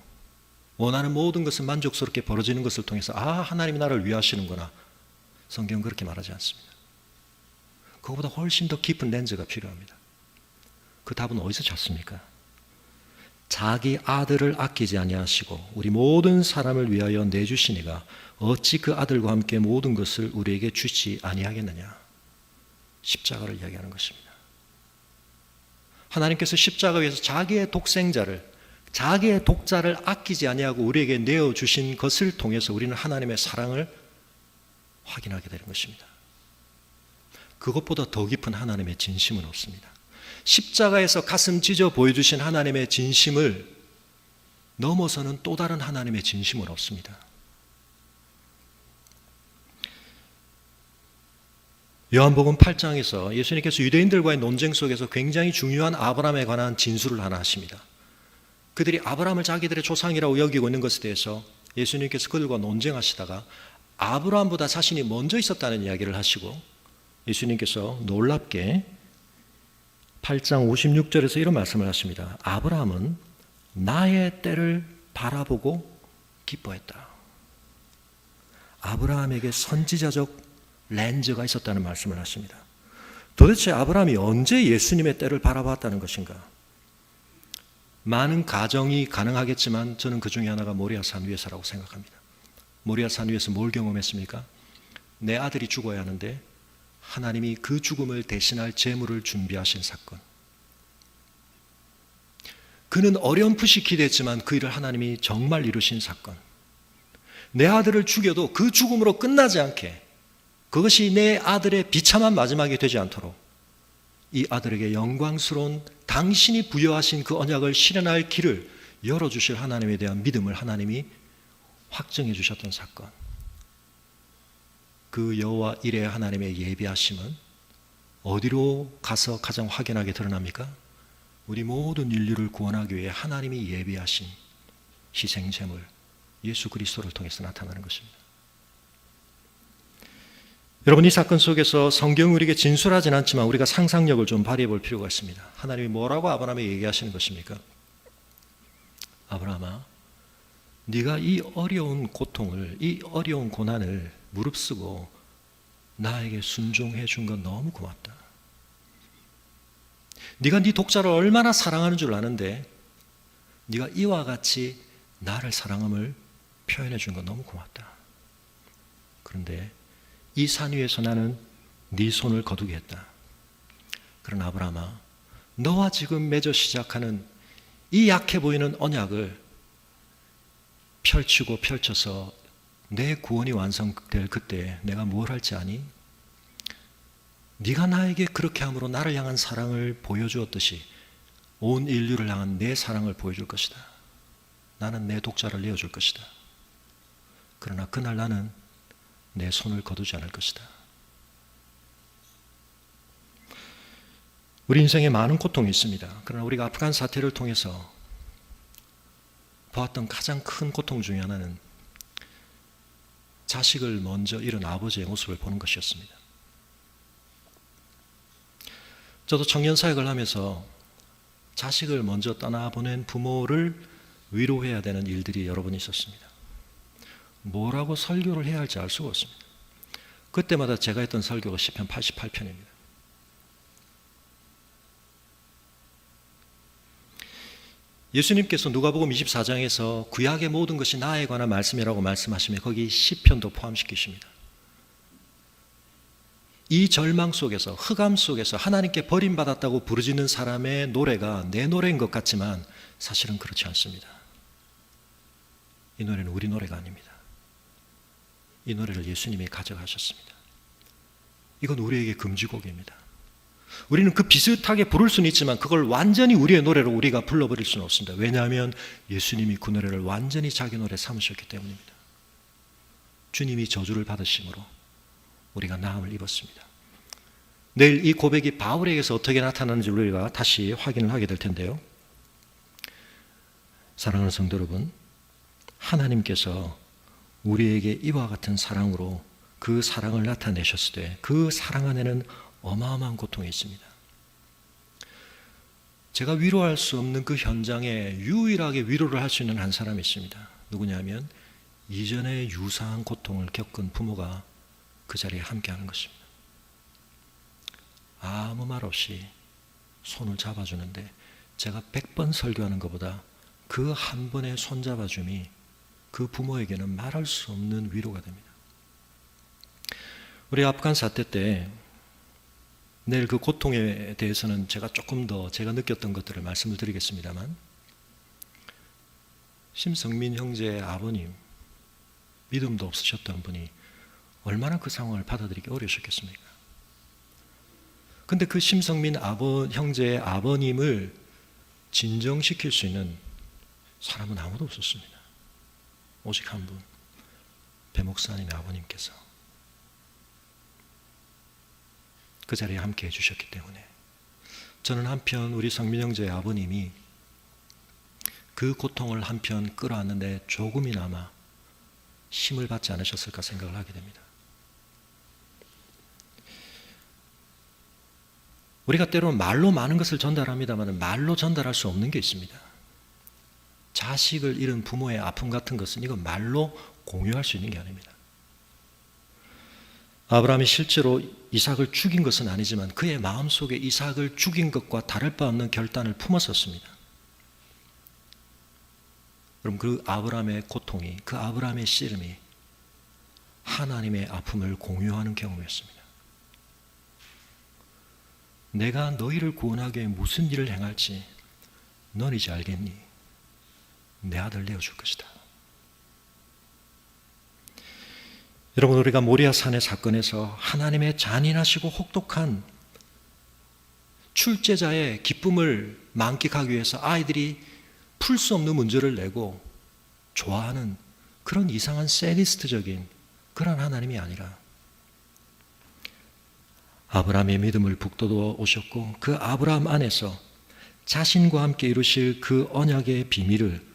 원하는 모든 것은 만족스럽게 벌어지는 것을 통해서 하나님이 나를 위하시는구나. 성경은 그렇게 말하지 않습니다. 그거보다 훨씬 더 깊은 렌즈가 필요합니다. 그 답은 어디서 찾습니까? 자기 아들을 아끼지 아니하시고 우리 모든 사람을 위하여 내주시니가 어찌 그 아들과 함께 모든 것을 우리에게 주지 아니하겠느냐. 십자가를 이야기하는 것입니다. 하나님께서 십자가 위에서 자기의 독생자를, 자기의 독자를 아끼지 아니하고 우리에게 내어주신 것을 통해서 우리는 하나님의 사랑을 확인하게 되는 것입니다. 그것보다 더 깊은 하나님의 진심은 없습니다. 십자가에서 가슴 찢어 보여주신 하나님의 진심을 넘어서는 또 다른 하나님의 진심은 없습니다. 요한복음 8장에서 예수님께서 유대인들과의 논쟁 속에서 굉장히 중요한 아브라함에 관한 진술을 하나 하십니다. 그들이 아브라함을 자기들의 조상이라고 여기고 있는 것에 대해서 예수님께서 그들과 논쟁하시다가 아브라함보다 자신이 먼저 있었다는 이야기를 하시고 예수님께서 놀랍게 8장 56절에서 이런 말씀을 하십니다. 아브라함은 나의 때를 바라보고 기뻐했다. 아브라함에게 선지자적 렌즈가 있었다는 말씀을 하십니다. 도대체 아브라함이 언제 예수님의 때를 바라봤다는 것인가? 많은 가정이 가능하겠지만 저는 그 중에 하나가 모리아산 위에서라고 생각합니다. 모리아산 위에서 뭘 경험했습니까? 내 아들이 죽어야 하는데 하나님이 그 죽음을 대신할 제물을 준비하신 사건. 그는 어렴풋이 기대했지만 그 일을 하나님이 정말 이루신 사건. 내 아들을 죽여도 그 죽음으로 끝나지 않게, 그것이 내 아들의 비참한 마지막이 되지 않도록 이 아들에게 영광스러운 당신이 부여하신 그 언약을 실현할 길을 열어주실 하나님에 대한 믿음을 하나님이 확정해 주셨던 사건. 그 여호와 이레 하나님의 예비하심은 어디로 가서 가장 확연하게 드러납니까? 우리 모든 인류를 구원하기 위해 하나님이 예비하신 희생제물 예수 그리스도를 통해서 나타나는 것입니다. 여러분, 이 사건 속에서 성경이 우리에게 진술하진 않지만 우리가 상상력을 좀 발휘해 볼 필요가 있습니다. 하나님이 뭐라고 아브라함에게 얘기하시는 것입니까? 아브라함아, 네가 이 어려운 고통을, 이 어려운 고난을 무릅쓰고 나에게 순종해 준 건 너무 고맙다. 네가 네 독자를 얼마나 사랑하는 줄 아는데 네가 이와 같이 나를 사랑함을 표현해 준 건 너무 고맙다. 그런데 이 산 위에서 나는 네 손을 거두겠다. 그러나 아브라함아, 너와 지금 맺어 시작하는 이 약해 보이는 언약을 펼치고 펼쳐서 내 구원이 완성될 그때 내가 뭘 할지 아니? 네가 나에게 그렇게 함으로 나를 향한 사랑을 보여주었듯이 온 인류를 향한 내 사랑을 보여줄 것이다. 나는 내 독자를 내어줄 것이다. 그러나 그날 나는 내 손을 거두지 않을 것이다. 우리 인생에 많은 고통이 있습니다. 그러나 우리가 아프간 사태를 통해서 보았던 가장 큰 고통 중에 하나는 자식을 먼저 잃은 아버지의 모습을 보는 것이었습니다. 저도 청년 사역을 하면서 자식을 먼저 떠나보낸 부모를 위로해야 되는 일들이 여러 번 있었습니다. 뭐라고 설교를 해야 할지 알 수가 없습니다. 그때마다 제가 했던 설교가 시편 88편입니다. 예수님께서 누가복음 24장에서 구약의 모든 것이 나에 관한 말씀이라고 말씀하시며 거기 시편도 포함시키십니다. 이 절망 속에서, 흑암 속에서 하나님께 버림받았다고 부르짖는 사람의 노래가 내 노래인 것 같지만 사실은 그렇지 않습니다. 이 노래는 우리 노래가 아닙니다. 이 노래를 예수님이 가져가셨습니다. 이건 우리에게 금지곡입니다. 우리는 그 비슷하게 부를 수는 있지만 그걸 완전히 우리의 노래로 우리가 불러버릴 수는 없습니다. 왜냐하면 예수님이 그 노래를 완전히 자기 노래 삼으셨기 때문입니다. 주님이 저주를 받으심으로 우리가 나음을 입었습니다. 내일 이 고백이 바울에게서 어떻게 나타나는지 우리가 다시 확인을 하게 될 텐데요. 사랑하는 성도 여러분, 하나님께서 우리에게 이와 같은 사랑으로 그 사랑을 나타내셨을 때 그 사랑 안에는 어마어마한 고통이 있습니다. 제가 위로할 수 없는 그 현장에 유일하게 위로를 할 수 있는 한 사람이 있습니다. 누구냐면 이전에 유사한 고통을 겪은 부모가 그 자리에 함께하는 것입니다. 아무 말 없이 손을 잡아주는데 제가 100번 설교하는 것보다 그 한 번의 손잡아줌이 그 부모에게는 말할 수 없는 위로가 됩니다. 우리 아프간 사태 때 내일 그 고통에 대해서는 제가 조금 더 제가 느꼈던 것들을 말씀을 드리겠습니다만, 심성민 형제의 아버님, 믿음도 없으셨던 분이 얼마나 그 상황을 받아들이기 어려우셨겠습니까? 근데 그 심성민 형제의 아버님을 진정시킬 수 있는 사람은 아무도 없었습니다. 오직 한 분, 배 목사님의 아버님께서 그 자리에 함께 해주셨기 때문에 저는 한편 우리 성민 형제의 아버님이 그 고통을 한편 끌어안는데 조금이나마 힘을 받지 않으셨을까 생각을 하게 됩니다. 우리가 때로는 말로 많은 것을 전달합니다만 말로 전달할 수 없는 게 있습니다. 자식을 잃은 부모의 아픔 같은 것은 이건 말로 공유할 수 있는 게 아닙니다. 아브라함이 실제로 이삭을 죽인 것은 아니지만 그의 마음속에 이삭을 죽인 것과 다를 바 없는 결단을 품었었습니다. 그럼 그 아브라함의 고통이, 그 아브라함의 씨름이 하나님의 아픔을 공유하는 경우였습니다. 내가 너희를 구원하기 위해 무슨 일을 행할지 넌 이제 알겠니? 내 아들 내어줄 것이다. 여러분, 우리가 모리아 산의 사건에서 하나님의 잔인하시고 혹독한 출제자의 기쁨을 만끽하기 위해서 아이들이 풀 수 없는 문제를 내고 좋아하는 그런 이상한 세디스트적인 그런 하나님이 아니라 아브라함의 믿음을 북돋워 오셨고 그 아브라함 안에서 자신과 함께 이루실 그 언약의 비밀을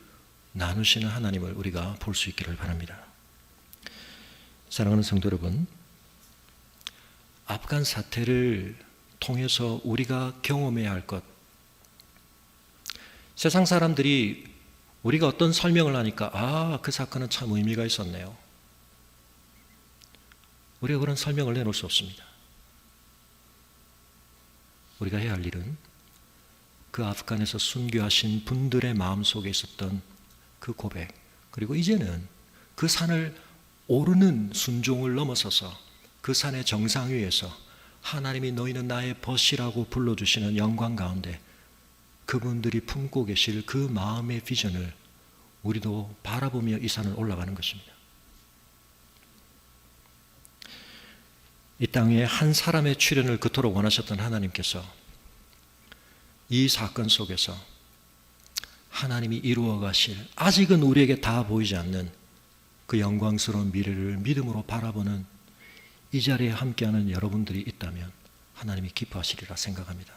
나누시는 하나님을 우리가 볼 수 있기를 바랍니다. 사랑하는 성도 여러분, 아프간 사태를 통해서 우리가 경험해야 할 것, 세상 사람들이 우리가 어떤 설명을 하니까 그 사건은 참 의미가 있었네요. 우리가 그런 설명을 내놓을 수 없습니다. 우리가 해야 할 일은 그 아프간에서 순교하신 분들의 마음속에 있었던 그 고백, 그리고 이제는 그 산을 오르는 순종을 넘어서서 그 산의 정상 위에서 하나님이 너희는 나의 벗이라고 불러주시는 영광 가운데 그분들이 품고 계실 그 마음의 비전을 우리도 바라보며 이 산을 올라가는 것입니다. 이 땅에 한 사람의 출현을 그토록 원하셨던 하나님께서 이 사건 속에서 하나님이 이루어 가실, 아직은 우리에게 다 보이지 않는 그 영광스러운 미래를 믿음으로 바라보는 이 자리에 함께하는 여러분들이 있다면 하나님이 기뻐하시리라 생각합니다.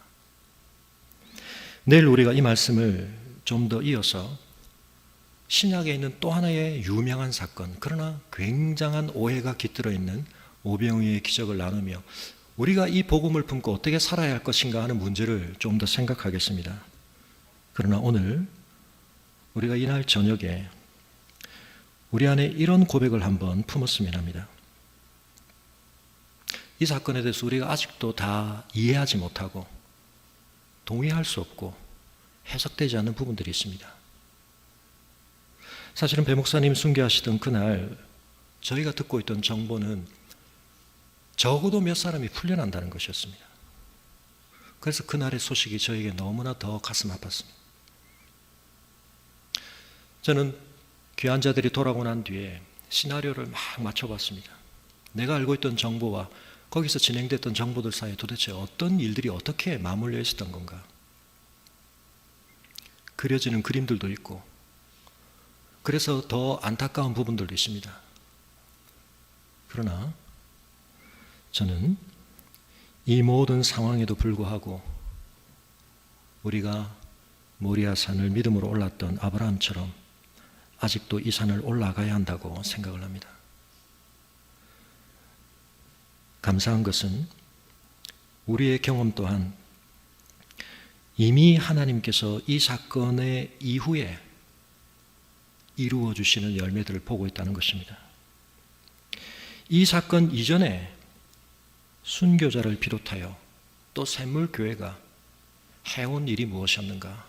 내일 우리가 이 말씀을 좀 더 이어서 신약에 있는 또 하나의 유명한 사건, 그러나 굉장한 오해가 깃들어 있는 오병이어의 기적을 나누며 우리가 이 복음을 품고 어떻게 살아야 할 것인가 하는 문제를 좀 더 생각하겠습니다. 그러나 오늘 우리가 이날 저녁에 우리 안에 이런 고백을 한번 품었으면 합니다. 이 사건에 대해서 우리가 아직도 다 이해하지 못하고 동의할 수 없고 해석되지 않는 부분들이 있습니다. 사실은 배 목사님 순교하시던 그날 저희가 듣고 있던 정보는 적어도 몇 사람이 풀려난다는 것이었습니다. 그래서 그날의 소식이 저에게 너무나 더 가슴 아팠습니다. 저는 귀한 자들이 돌아오고 난 뒤에 시나리오를 막 맞춰봤습니다. 내가 알고 있던 정보와 거기서 진행됐던 정보들 사이에 도대체 어떤 일들이 어떻게 맞물려 있었던 건가? 그려지는 그림들도 있고, 그래서 더 안타까운 부분들도 있습니다. 그러나 저는 이 모든 상황에도 불구하고 우리가 모리아 산을 믿음으로 올랐던 아브라함처럼 아직도 이 산을 올라가야 한다고 생각을 합니다. 감사한 것은 우리의 경험 또한 이미 하나님께서 이 사건의 이후에 이루어 주시는 열매들을 보고 있다는 것입니다. 이 사건 이전에 순교자를 비롯하여 또 샘물교회가 해온 일이 무엇이었는가?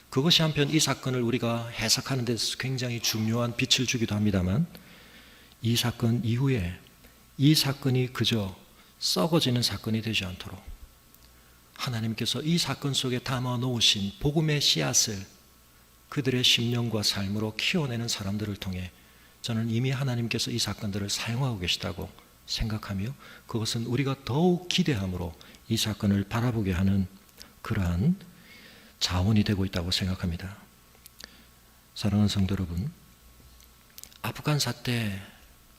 그것이 한편 이 사건을 우리가 해석하는 데서 굉장히 중요한 빛을 주기도 합니다만, 이 사건 이후에 이 사건이 그저 썩어지는 사건이 되지 않도록 하나님께서 이 사건 속에 담아 놓으신 복음의 씨앗을 그들의 심령과 삶으로 키워내는 사람들을 통해 저는 이미 하나님께서 이 사건들을 사용하고 계시다고 생각하며, 그것은 우리가 더욱 기대함으로 이 사건을 바라보게 하는 그러한 자원이 되고 있다고 생각합니다. 사랑하는 성도 여러분, 아프간 사태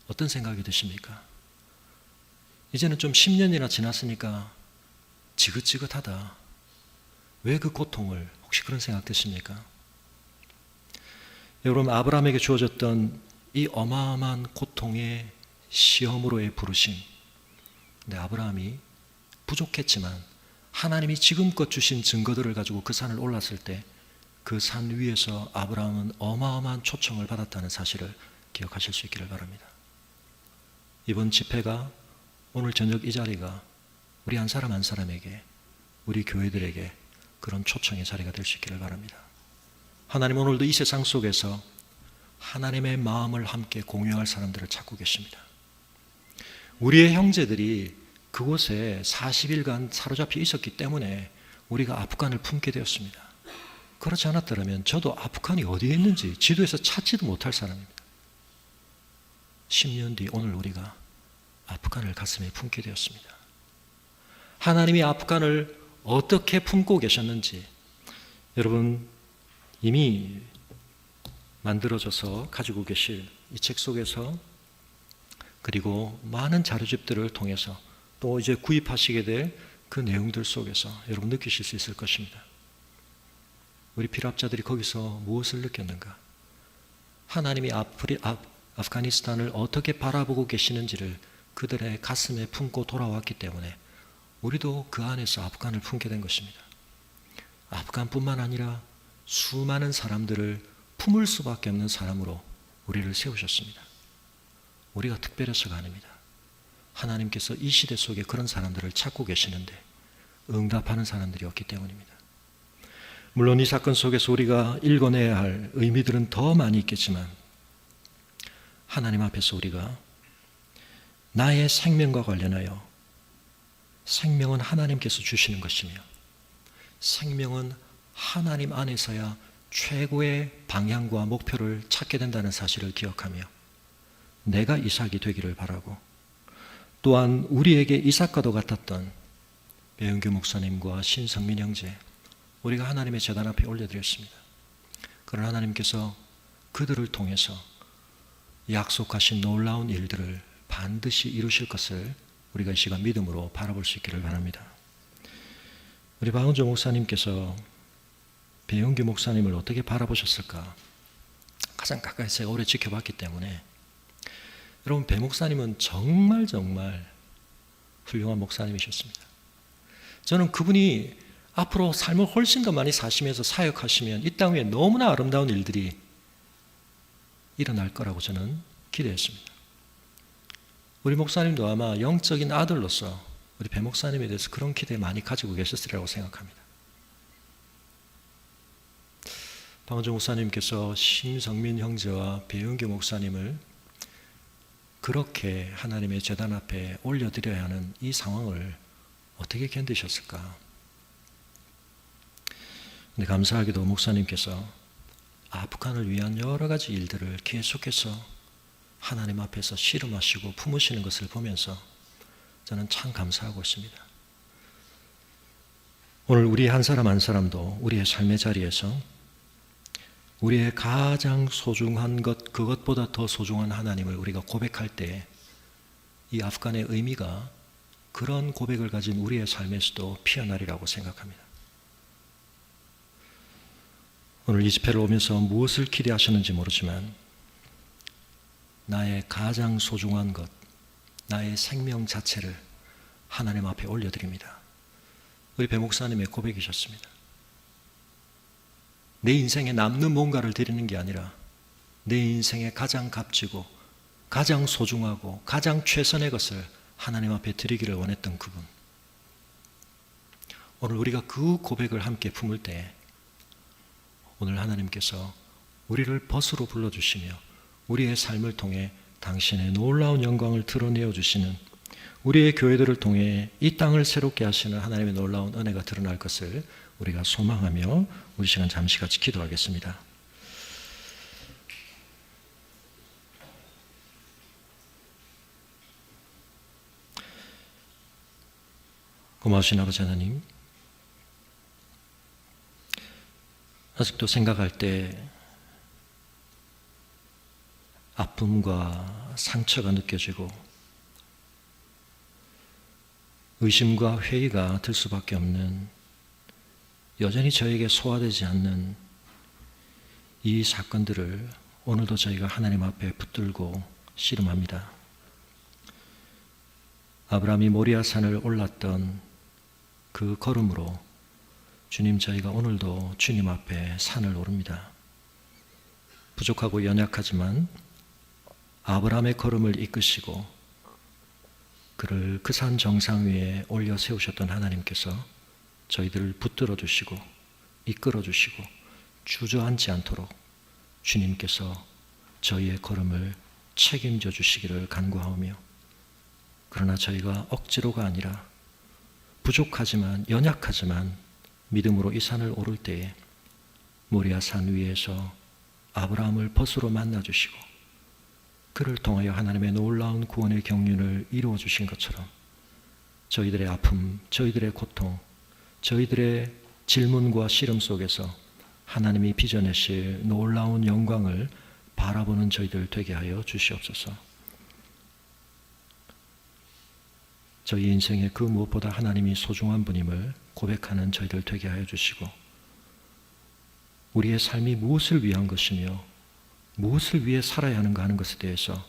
어떤 생각이 드십니까? 이제는 좀 10년이나 지났으니까 지긋지긋하다. 왜 그 고통을, 혹시 그런 생각 드십니까? 여러분, 아브라함에게 주어졌던 이 어마어마한 고통의 시험으로의 부르심, 근데 아브라함이 부족했지만 하나님이 지금껏 주신 증거들을 가지고 그 산을 올랐을 때 그 산 위에서 아브라함은 어마어마한 초청을 받았다는 사실을 기억하실 수 있기를 바랍니다. 이번 집회가, 오늘 저녁 이 자리가 우리 한 사람 한 사람에게, 우리 교회들에게 그런 초청의 자리가 될 수 있기를 바랍니다. 하나님 오늘도 이 세상 속에서 하나님의 마음을 함께 공유할 사람들을 찾고 계십니다. 우리의 형제들이 그곳에 40일간 사로잡혀 있었기 때문에 우리가 아프간을 품게 되었습니다. 그렇지 않았더라면 저도 아프간이 어디에 있는지 지도에서 찾지도 못할 사람입니다. 10년 뒤 오늘 우리가 아프간을 가슴에 품게 되었습니다. 하나님이 아프간을 어떻게 품고 계셨는지 여러분 이미 만들어져서 가지고 계실 이 책 속에서, 그리고 많은 자료집들을 통해서 또 이제 구입하시게 될 그 내용들 속에서 여러분 느끼실 수 있을 것입니다. 우리 피랍자들이 거기서 무엇을 느꼈는가? 하나님이 아프가니스탄을 어떻게 바라보고 계시는지를 그들의 가슴에 품고 돌아왔기 때문에 우리도 그 안에서 아프간을 품게 된 것입니다. 아프간뿐만 아니라 수많은 사람들을 품을 수밖에 없는 사람으로 우리를 세우셨습니다. 우리가 특별해서가 아닙니다. 하나님께서 이 시대 속에 그런 사람들을 찾고 계시는데 응답하는 사람들이었기 때문입니다. 물론 이 사건 속에서 우리가 읽어내야 할 의미들은 더 많이 있겠지만 하나님 앞에서 우리가 나의 생명과 관련하여 생명은 하나님께서 주시는 것이며 생명은 하나님 안에서야 최고의 방향과 목표를 찾게 된다는 사실을 기억하며 내가 이삭이 되기를 바라고 또한 우리에게 이삭과도 같았던 배은규 목사님과 신성민 형제 우리가 하나님의 제단 앞에 올려드렸습니다. 그러나 하나님께서 그들을 통해서 약속하신 놀라운 일들을 반드시 이루실 것을 우리가 이 시간 믿음으로 바라볼 수 있기를 바랍니다. 우리 박은조 목사님께서 배은규 목사님을 어떻게 바라보셨을까? 가장 가까이 제가 오래 지켜봤기 때문에 여러분 배 목사님은 정말 훌륭한 목사님이셨습니다. 저는 그분이 앞으로 삶을 훨씬 더 많이 사시면서 사역하시면 이 땅 위에 너무나 아름다운 일들이 일어날 거라고 저는 기대했습니다. 우리 목사님도 아마 영적인 아들로서 우리 배 목사님에 대해서 그런 기대 많이 가지고 계셨으리라고 생각합니다. 박은종 목사님께서 심성민 형제와 배은규 목사님을 그렇게 하나님의 제단 앞에 올려드려야 하는 이 상황을 어떻게 견디셨을까? 근데 감사하게도 목사님께서 아프간을 위한 여러 가지 일들을 계속해서 하나님 앞에서 씨름하시고 품으시는 것을 보면서 저는 참 감사하고 있습니다. 오늘 우리 한 사람 한 사람도 우리의 삶의 자리에서 우리의 가장 소중한 것, 그것보다 더 소중한 하나님을 우리가 고백할 때 이 아프간의 의미가 그런 고백을 가진 우리의 삶에서도 피어나리라고 생각합니다. 오늘 이 집회를 오면서 무엇을 기대하셨는지 모르지만 나의 가장 소중한 것, 나의 생명 자체를 하나님 앞에 올려드립니다. 우리 배 목사님의 고백이셨습니다. 내 인생에 남는 뭔가를 드리는 게 아니라 내 인생에 가장 값지고 가장 소중하고 가장 최선의 것을 하나님 앞에 드리기를 원했던 그분. 오늘 우리가 그 고백을 함께 품을 때 오늘 하나님께서 우리를 벗으로 불러주시며 우리의 삶을 통해 당신의 놀라운 영광을 드러내어 주시는 우리의 교회들을 통해 이 땅을 새롭게 하시는 하나님의 놀라운 은혜가 드러날 것을 우리가 소망하며 우리 시간 잠시 같이 기도하겠습니다. 고마우신 아버지 하나님, 아직도 생각할 때 아픔과 상처가 느껴지고 의심과 회의가 들 수밖에 없는 여전히 저에게 소화되지 않는 이 사건들을 오늘도 저희가 하나님 앞에 붙들고 씨름합니다. 아브라함이 모리아산을 올랐던 그 걸음으로 주님, 저희가 오늘도 주님 앞에 산을 오릅니다. 부족하고 연약하지만 아브라함의 걸음을 이끄시고 그를 그 산 정상 위에 올려 세우셨던 하나님께서 저희들을 붙들어 주시고 이끌어 주시고 주저앉지 않도록 주님께서 저희의 걸음을 책임져 주시기를 간구하오며, 그러나 저희가 억지로가 아니라 부족하지만 연약하지만 믿음으로 이 산을 오를 때에 모리아 산 위에서 아브라함을 벗으로 만나 주시고 그를 통하여 하나님의 놀라운 구원의 경륜을 이루어 주신 것처럼 저희들의 아픔, 저희들의 고통, 저희들의 질문과 씨름 속에서 하나님이 빚어내실 놀라운 영광을 바라보는 저희들 되게 하여 주시옵소서. 저희 인생에 그 무엇보다 하나님이 소중한 분임을 고백하는 저희들 되게 하여 주시고, 우리의 삶이 무엇을 위한 것이며 무엇을 위해 살아야 하는가 하는 것에 대해서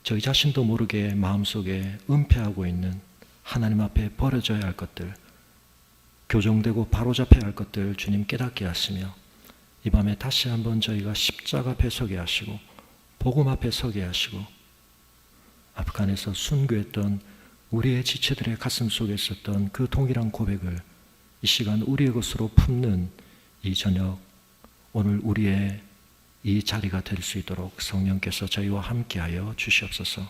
저희 자신도 모르게 마음속에 은폐하고 있는 하나님 앞에 버려져야 할 것들, 교정되고 바로잡혀야 할 것들 주님 깨닫게 하시며, 이 밤에 다시 한번 저희가 십자가 앞에 서게 하시고 복음 앞에 서게 하시고, 아프간에서 순교했던 우리의 지체들의 가슴 속에 있었던 그 동일한 고백을 이 시간 우리의 것으로 품는 이 저녁, 오늘 우리의 이 자리가 될 수 있도록 성령께서 저희와 함께하여 주시옵소서.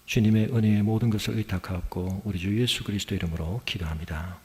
주님의 은혜의 모든 것을 의탁하옵고 우리 주 예수 그리스도 이름으로 기도합니다.